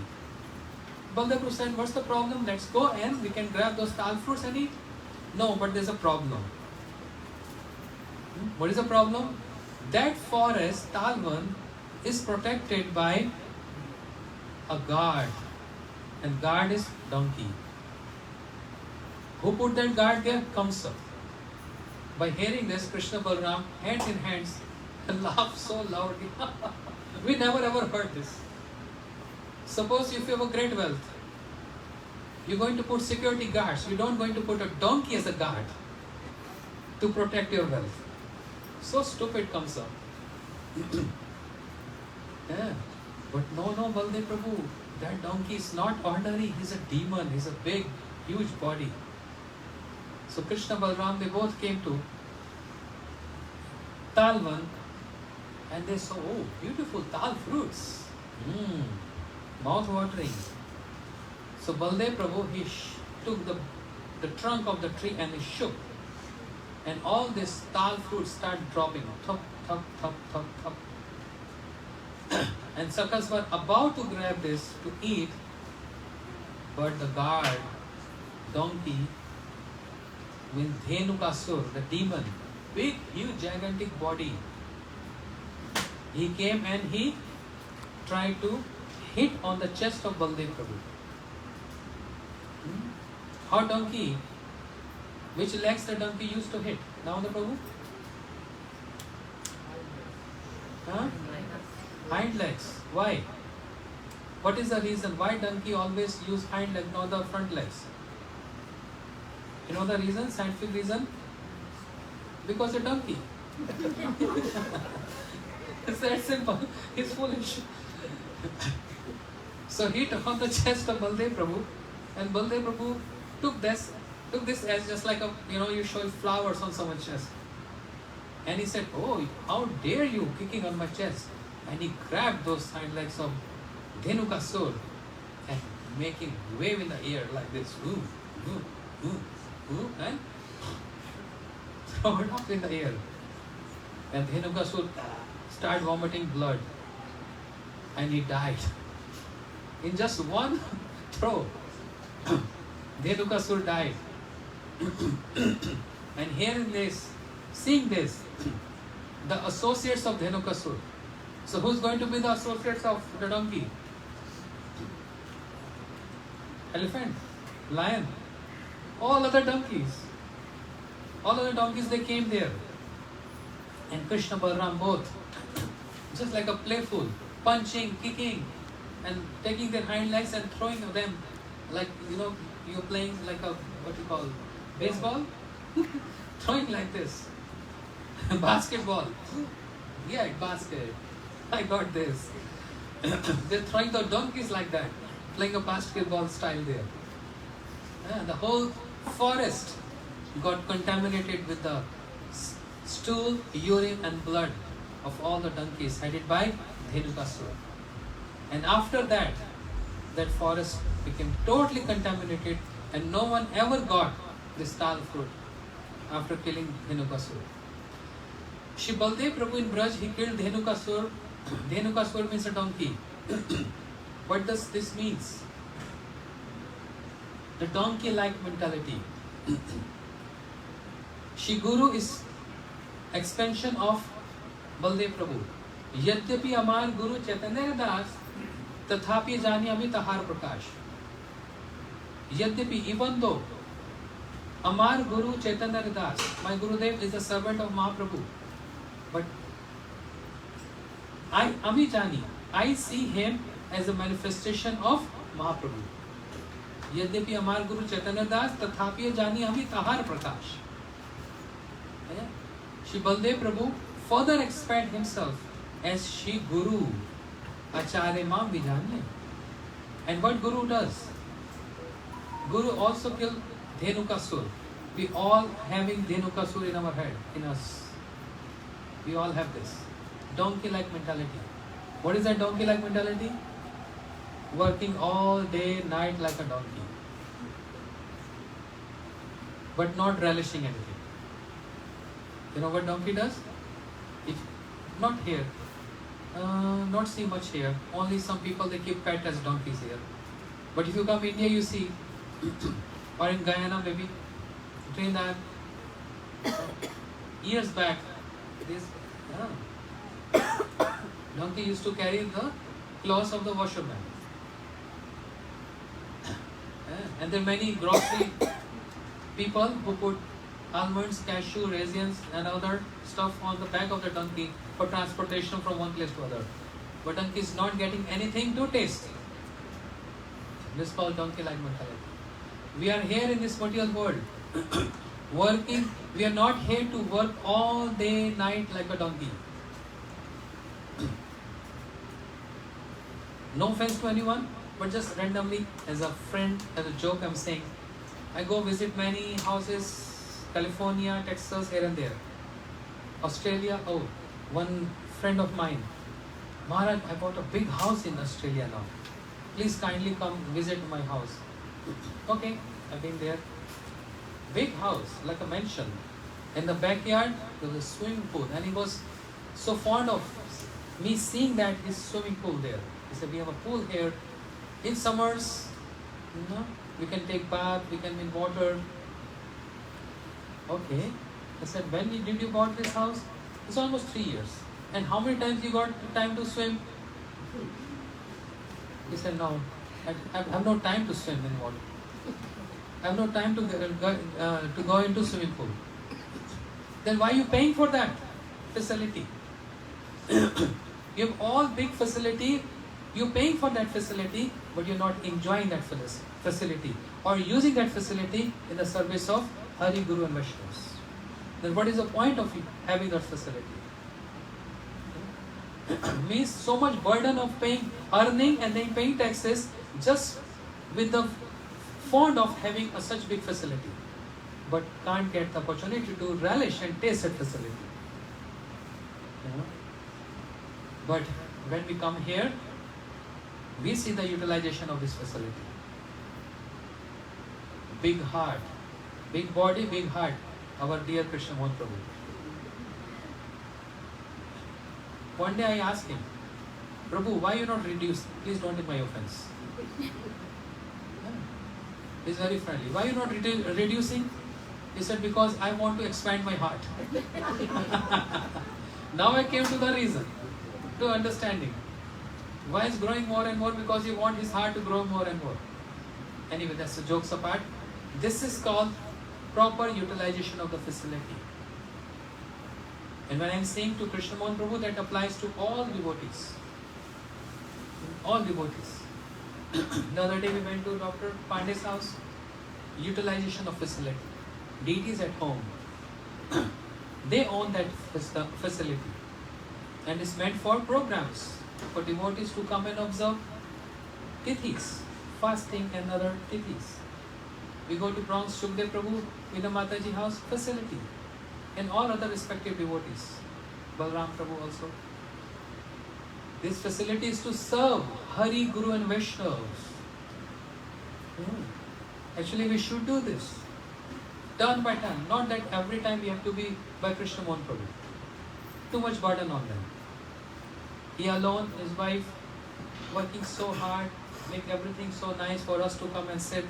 Baldev Prabhu said, what's the problem? Let's go and we can grab those tal fruits and eat. No, but there's a problem. What is the problem? That forest, Talvan, is protected by a guard. And guard is donkey. Who put that guard there? Kamsa. By hearing this, Krishna Balarāma, hands in hands, laughed so loudly. We never ever heard this. Suppose if you have a great wealth, you're going to put security guards. You're not going to put a donkey as a guard to protect your wealth. So stupid comes up. Yeah. But no, Baldev Prabhu, that donkey is not ordinary. He's a demon. He's a big, huge body. So Krishna Balarāma, they both came to Talvan and they saw, oh, beautiful tal fruits. Mouth watering. So Baldev Prabhu, he took the trunk of the tree and he shook. And all this tal fruits start dropping. Thup, thup, thup, thup, thup. And Sakhas were about to grab this to eat, but the guard, donkey, with Dhenukasur, the demon, big, huge, gigantic body, he came and he tried to hit on the chest of Baldev Prabhu. How donkey? Which legs the donkey used to hit? Now the Prabhu? Huh? Hind legs. Why? What is the reason? Why donkey always use hind legs, not the front legs? You know the reason? Scientific reason? Because a donkey. It's that simple. He's foolish. So he took on the chest of Baldev Prabhu, and Baldev Prabhu took this as just like you show flowers on someone's chest. And he said, oh, how dare you kicking on my chest? And he grabbed those hind legs of Dhenukasur and making wave in the air like this. Ooh, ooh, ooh, ooh, and throw it up in the air. And Dhenukasur started vomiting blood and he died. In just one throw, Dhenukasur died. And hearing this, seeing this, the associates of Dhenukasur. So who's going to be the associates of the donkey? Elephant, lion, all other donkeys. All other donkeys, they came there. And Krishna, Balarāma both, just like a playful, punching, kicking, and taking their hind legs and throwing them like, you're playing like a, what you call, baseball? Throwing like this. Basketball. Yeah, basket. I got this. They're throwing the donkeys like that, playing a basketball style there. The whole forest got contaminated with the stool, urine and blood of all the donkeys headed by Dhenukasur. And after that, that forest became totally contaminated and no one ever got this tal fruit after killing Dhenukasur. Shri Baldev Prabhu in Braj, he killed Dhenukasur. Dhenukasur means a donkey. What does this mean? The donkey-like mentality. Shri Guru is expansion of Baldev Prabhu. Yadyapi Amar Guru Chaitanya Das Tathapi Janyami Tahar Prakash. Yadyapi, even though Amar Guru Chaitanya Das, my Gurudev is a servant of Mahaprabhu, but I see him as a manifestation of Mahaprabhu. Yadyapi Amar Guru Chaitanya Das Tathapi Janyami Tahar Prakash. Shri Baldev Prabhu further expand himself as Shri Guru Acharya Mam Vijanya. And what Guru does? Guru also killed Dhenukasur. We all having Dhenukasur in our head, in us. We all have this donkey-like mentality. What is that donkey-like mentality? Working all day, night like a donkey, but not relishing anything. You know what donkey does? If not here, not see much here. Only some people, they keep pet as donkeys here. But if you come India, you see, or in Guyana maybe, Trinidad, years back, this donkey used to carry the clothes of the washerman. And there are many grocery people who put almonds, cashew, raisins and other stuff on the back of the donkey for transportation from one place to other. But donkey is not getting anything to taste. This is called donkey-like mentality. We are here in this material world, working. We are not here to work all day, night like a donkey. No offense to anyone, but just randomly, as a friend, as a joke, I'm saying, I go visit many houses, California, Texas, here and there. Australia, one friend of mine, Maharaj, I bought a big house in Australia now. Please kindly come visit my house. Okay, I've been there. Big house, like a mansion. In the backyard, there was a swimming pool. And he was so fond of me seeing that his swimming pool there. He said, we have a pool here. In summers, we can take bath, we can in water. Okay. I said, when did you bought this house? It's almost 3 years. And how many times you got time to swim? He said, no, I have no time to swim in water. I have no time to go into swimming pool. Then why are you paying for that facility? You have all big facility, you're paying for that facility, but you're not enjoying that facility or using that facility in the service of Hari, Guru and Vaishnavas. Then what is the point of having that facility? Means so much burden of earning and then paying taxes just with the fond of having such big facility, but can't get the opportunity to relish and taste that facility. But when we come here, we see the utilization of this facility. Big heart, big body, big heart, our dear Krishna Mohan Prabhu. One day I asked him, Prabhu, why you not reduce? Please don't take my offense. He's very friendly. Why you not reducing? He said, because I want to expand my heart. Now I came to the reason, to understanding. Why is growing more and more? Because you want his heart to grow more and more. Anyway, that's the jokes apart. This is called proper utilization of the facility. And when I am saying to Krishna Mohan Prabhu, that applies to all devotees. All devotees. The other day we went to Dr. Pandey's house. Utilization of facility. Deities at home. They own that facility. And it's meant for programs. For devotees to come and observe tithis, fasting and other tithis. We go to Bronx, Shukdev Prabhu, Veena Mataji house, facility. And all other respective devotees. Balarāma Prabhu also. This facility is to serve Hari, Guru and Vaishnavas. Actually, we should do this. Turn by turn. Not that every time we have to be by Krishna Mohan Prabhu. Too much burden on them. He alone, his wife, working so hard, make everything so nice for us to come and sit.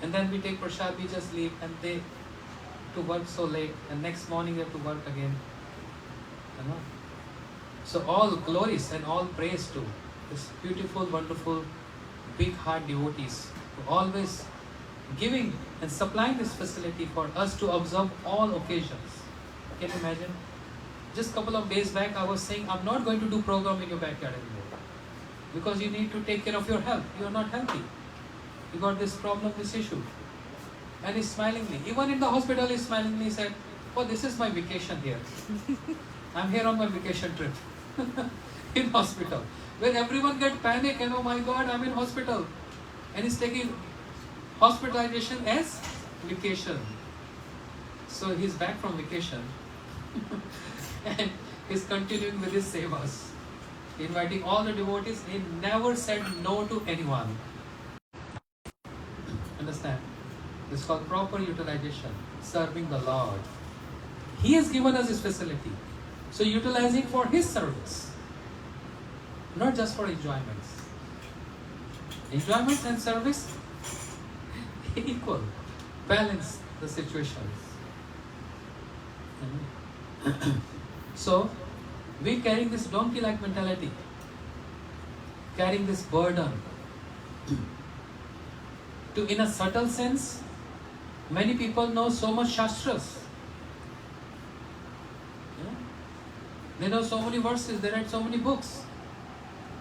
And then we take prasad, we just leave, and they to work so late, and next morning they have to work again. So all glories and all praise to this beautiful, wonderful, big heart devotees who always giving and supplying this facility for us to observe all occasions. Can you imagine? Just a couple of days back I was saying, I'm not going to do program in your backyard anymore. Because you need to take care of your health. You are not healthy. You got this problem, this issue. And he's smilingly, even in the hospital he smilingly said, oh, this is my vacation here. I'm here on my vacation trip. In hospital. Where everyone get panic and oh my God, I'm in hospital. And he's taking hospitalization as vacation. So he's back from vacation. And he's continuing with his sevas. Inviting all the devotees. He never said no to anyone. Understand? This is called proper utilization. Serving the Lord. He has given us his facility. So utilizing for his service. Not just for enjoyments. Enjoyments and service equal. Balance the situations. So, we carrying this donkey-like mentality, carrying this burden. To, in a subtle sense, many people know so much shastras. They know so many verses, they read so many books.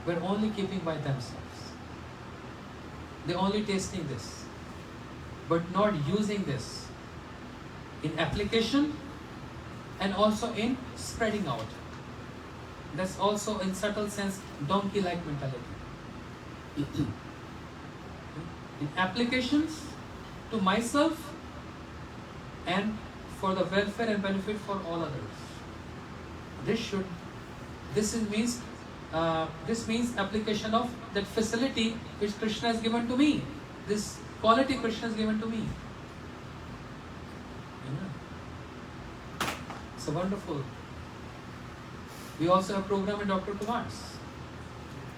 But only keeping by themselves. They only tasting this. But not using this in application and also in spreading out. That's also in subtle sense donkey-like mentality. In applications to myself and for the welfare and benefit for all others. This means application of that facility which Krishna has given to me. This quality Krishna has given to me. So wonderful. We also have program in Dr. Kumar's.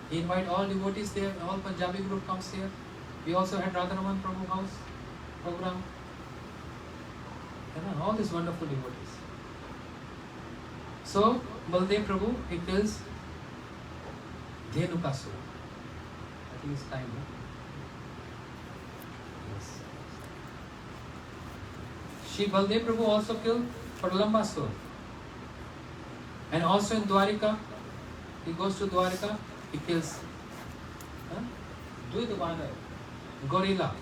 He invite all devotees there. All Punjabi group comes here. We also had Radharaman Prabhu house program. All these wonderful devotees. So Baldev Prabhu, he tells Dhenukasura. I think it's time. No? Yes. Shri Baldev Prabhu also killed Pralambasura. And also in Dwarika, he goes to Dwarika, he kills Dvidavana, gorilla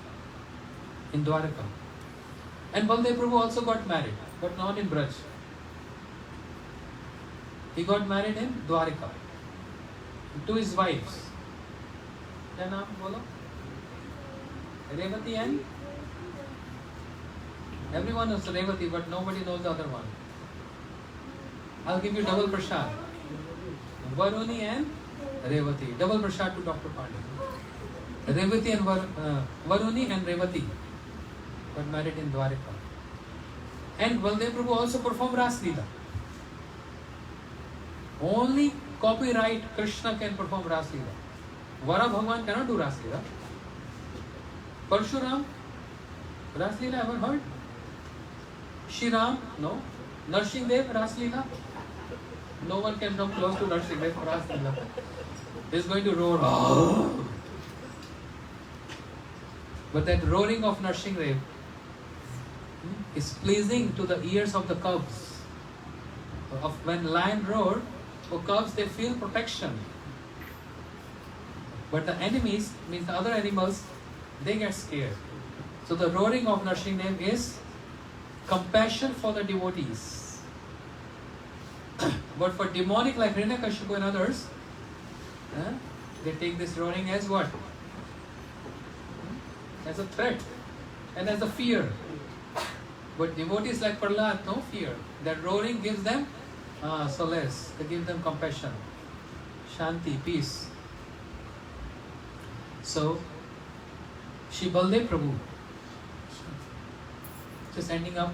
in Dwarika. And Baldev Prabhu also got married, but not in Braj. He got married in Dwarika to his wives. Kya naam bolo? Revati and? Everyone knows Revati, but nobody knows the other one. I'll give you double prasad. Varuni and Revati. Double prasad to Dr. Pandey. Revati and Varuni and Revati got married in Dwarika. And Baldev Prabhu also performed Ras Leela. Only copyright Krishna can perform Ras Leela. Vara Bhagwan cannot do Ras Leela. Parshuram, Ras Leela, ever heard? Shriram, no. Narsingdev, Ras Leela. No one can come close to Narsingdev for Ras Leela. He is going to roar. Oh. But that roaring of Narsingdev is pleasing to the ears of the cubs. Of when lion roar, for cubs they feel protection. But the enemies, means the other animals, they get scared. So the roaring of Narsingdev is compassion for the devotees. But for demonic like Hiranyakashipu and others, they take this roaring as what? As a threat and as a fear. But devotees like Prahlad, no fear. That roaring gives them solace. They give them compassion, shanti, peace. So, Shri Baldev Prabhu, just ending up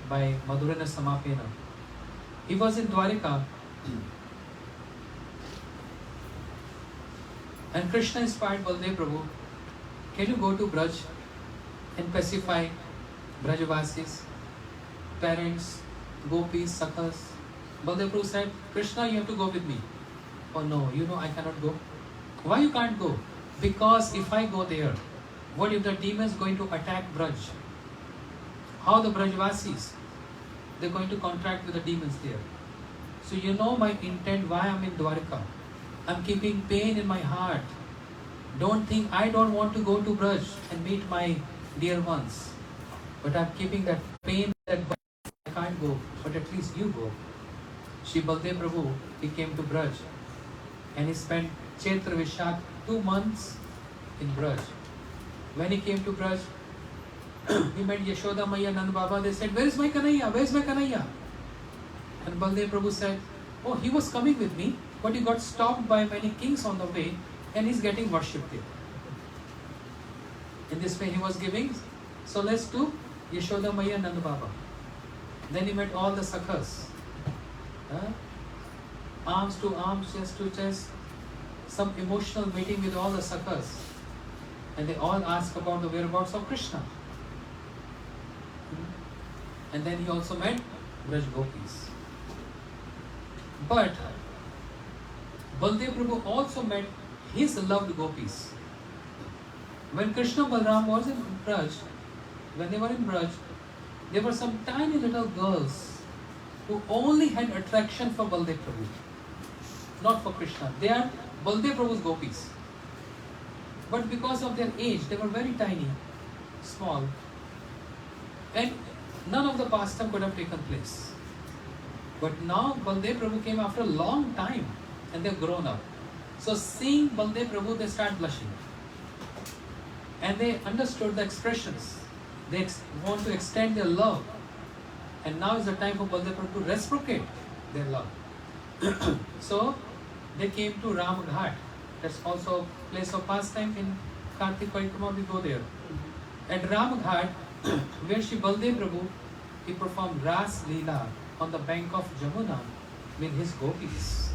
by Madhurena Samapena. He was in Dwarika and Krishna inspired Baldev Prabhu, can you go to Braj and pacify Brajavasis, parents, gopis, sakhas? Baldev Prabhu said, Krishna, you have to go with me. Oh no, I cannot go. Why you can't go? Because if I go there, what if the demons going to attack Braj? How the Brajvasis? They're going to contract with the demons there. So you know my intent why I'm in Dwarika. I'm keeping pain in my heart. Don't think I don't want to go to Braj and meet my dear ones. But I'm keeping that pain that I can't go. But at least you go. Shri Baldev Prabhu, he came to Braj. And he spent Chaitra Vishak 2 months in Braj. When he came to Braj, he met Yashoda Maya, Nand Baba. They said, where is my Kanhaiya? Where is my Kanhaiya? And Baldev Prabhu said, oh, he was coming with me, but he got stopped by many kings on the way and he's getting worshipped there. In this way he was giving solace to Yashoda Maya, Nand Baba. Then he met all the sakhas. Arms to arms, chest to chest. Some emotional meeting with all the sakhas. And they all ask about the whereabouts of Krishna. And then he also met Braj Gopis. But Baldev Prabhu also met his loved gopis. When Krishna Balarāma was in Braj, when they were in Braj, there were some tiny little girls who only had attraction for Baldev Prabhu, not for Krishna. They are Baldev Prabhu's gopis. But because of their age, they were very tiny, small. And none of the pastime could have taken place. But now Baldev Prabhu came after a long time and they've grown up. So seeing Baldev Prabhu, they start blushing. And they understood the expressions. They want to extend their love. And now is the time for Baldev Prabhu to reciprocate their love. So they came to Ram Ghat. That's also a place of pastime in Kartik Parikrama, we go there. At Ram Ghat, where Shri Baldev Prabhu, he performed Ras Leela on the bank of Jamuna with his gopis.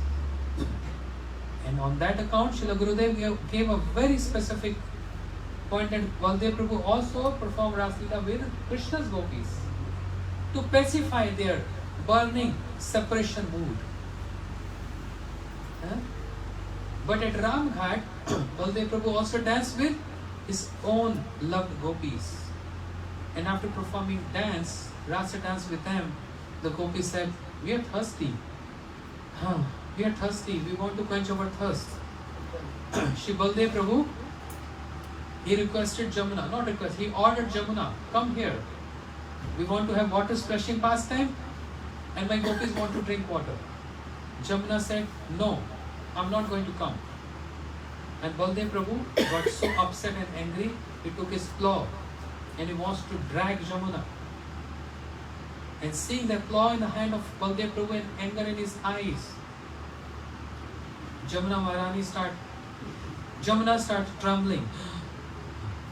And on that account, Srila Gurudev gave a very specific point that Baldev Prabhu also performed Ras Leela with Krishna's gopis to pacify their burning separation mood. But at Ram Ghat, Baldev Prabhu also danced with his own loved gopis. And after performing dance, Rasa dance with them, the gopis said, we are thirsty. We are thirsty. We want to quench our thirst. Shri Baldev Prabhu, he requested Jamuna, not request, he ordered Jamuna, come here. We want to have water splashing pastime and my gopis want to drink water. Jamuna said, no, I'm not going to come. And Baldev Prabhu got so upset and angry, he took his plow and he wants to drag Jamuna. And seeing that plow in the hand of Baldev Prabhu and anger in his eyes, Jamuna started trembling.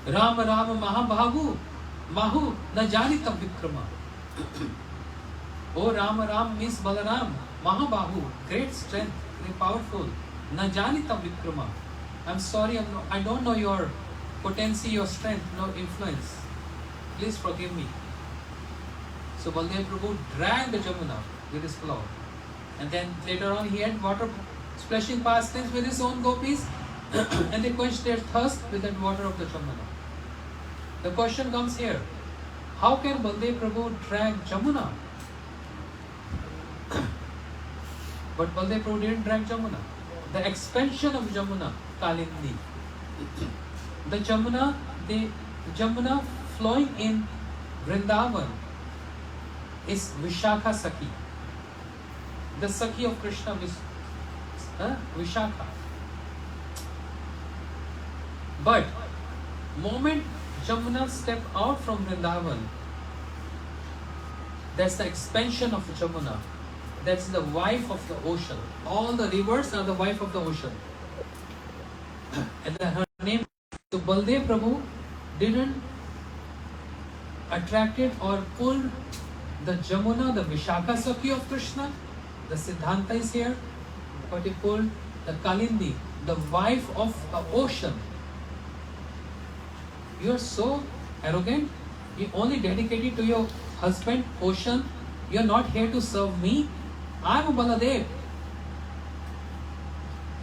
Rama Rama Mahabhagu Mahu na jani tab vikrama. Oh Rama Ram means Balarāma. Mahabahu, great strength, very powerful. Najanita Vikrama. I'm sorry, I don't know your potency, your strength, no influence. Please forgive me. So Baldev Prabhu dragged the Jamuna with his plow. And then later on he had water splashing pastimes with his own gopis and they quenched their thirst with that water of the Jamuna. The question comes here, how can Baldev Prabhu drag Jamuna? But Baldev Prabhu didn't drag Jamuna. The expansion of Jamuna, Kalindi. The Jamuna flowing in Vrindavan is Vishakha Sakhi. The Sakhi of Krishna, Vishakha. But moment Jamuna step out from Vrindavan, that's the expansion of Jamuna. That's the wife of the ocean. All the rivers are the wife of the ocean. And her name, so Baldev Prabhu didn't attracted or pulled the Jamuna, the Vishakha Sakhi of Krishna. The Siddhanta is here. But he pulled the Kalindi, the wife of the ocean. You are so arrogant. You only dedicated to your husband, ocean. You are not here to serve me. I am a Baladev.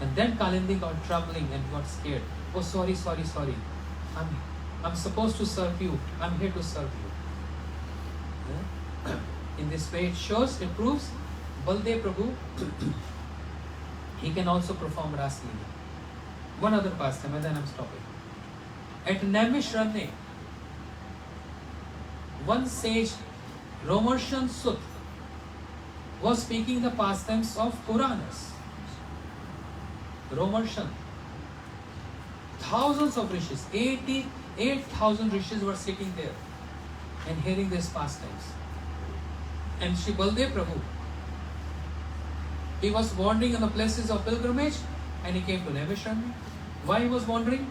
And then Kalindi got troubling and got scared. Oh, sorry. I'm supposed to serve you. I'm here to serve you. In this way it shows, it proves Baldev Prabhu, he can also perform Ras Leela. One other pastime and then I'm stopping. At Naimishranye, one sage, Romarshan Sut, was speaking the pastimes of Puranas. Romarshan. Thousands of rishis, 88,000 rishis were sitting there and hearing these pastimes. And Shri Baldev Prabhu, he was wandering in the places of pilgrimage and he came to Naimishranye. Why he was wandering?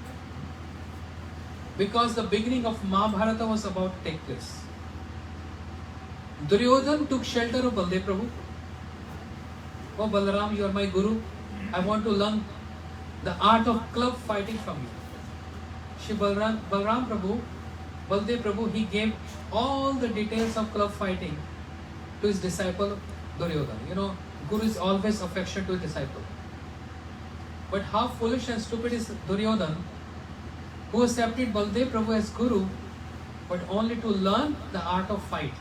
Because the beginning of Mahabharata was about to take place. Duryodhan took shelter of Baldev Prabhu. Oh Balarāma, you are my guru. I want to learn the art of club fighting from you. Shri Baldev Prabhu, he gave all the details of club fighting to his disciple Duryodhan. You know, Guru is always affectionate to his disciple. But how foolish and stupid is Duryodhan, who accepted Baldev Prabhu as Guru, but only to learn the art of fight.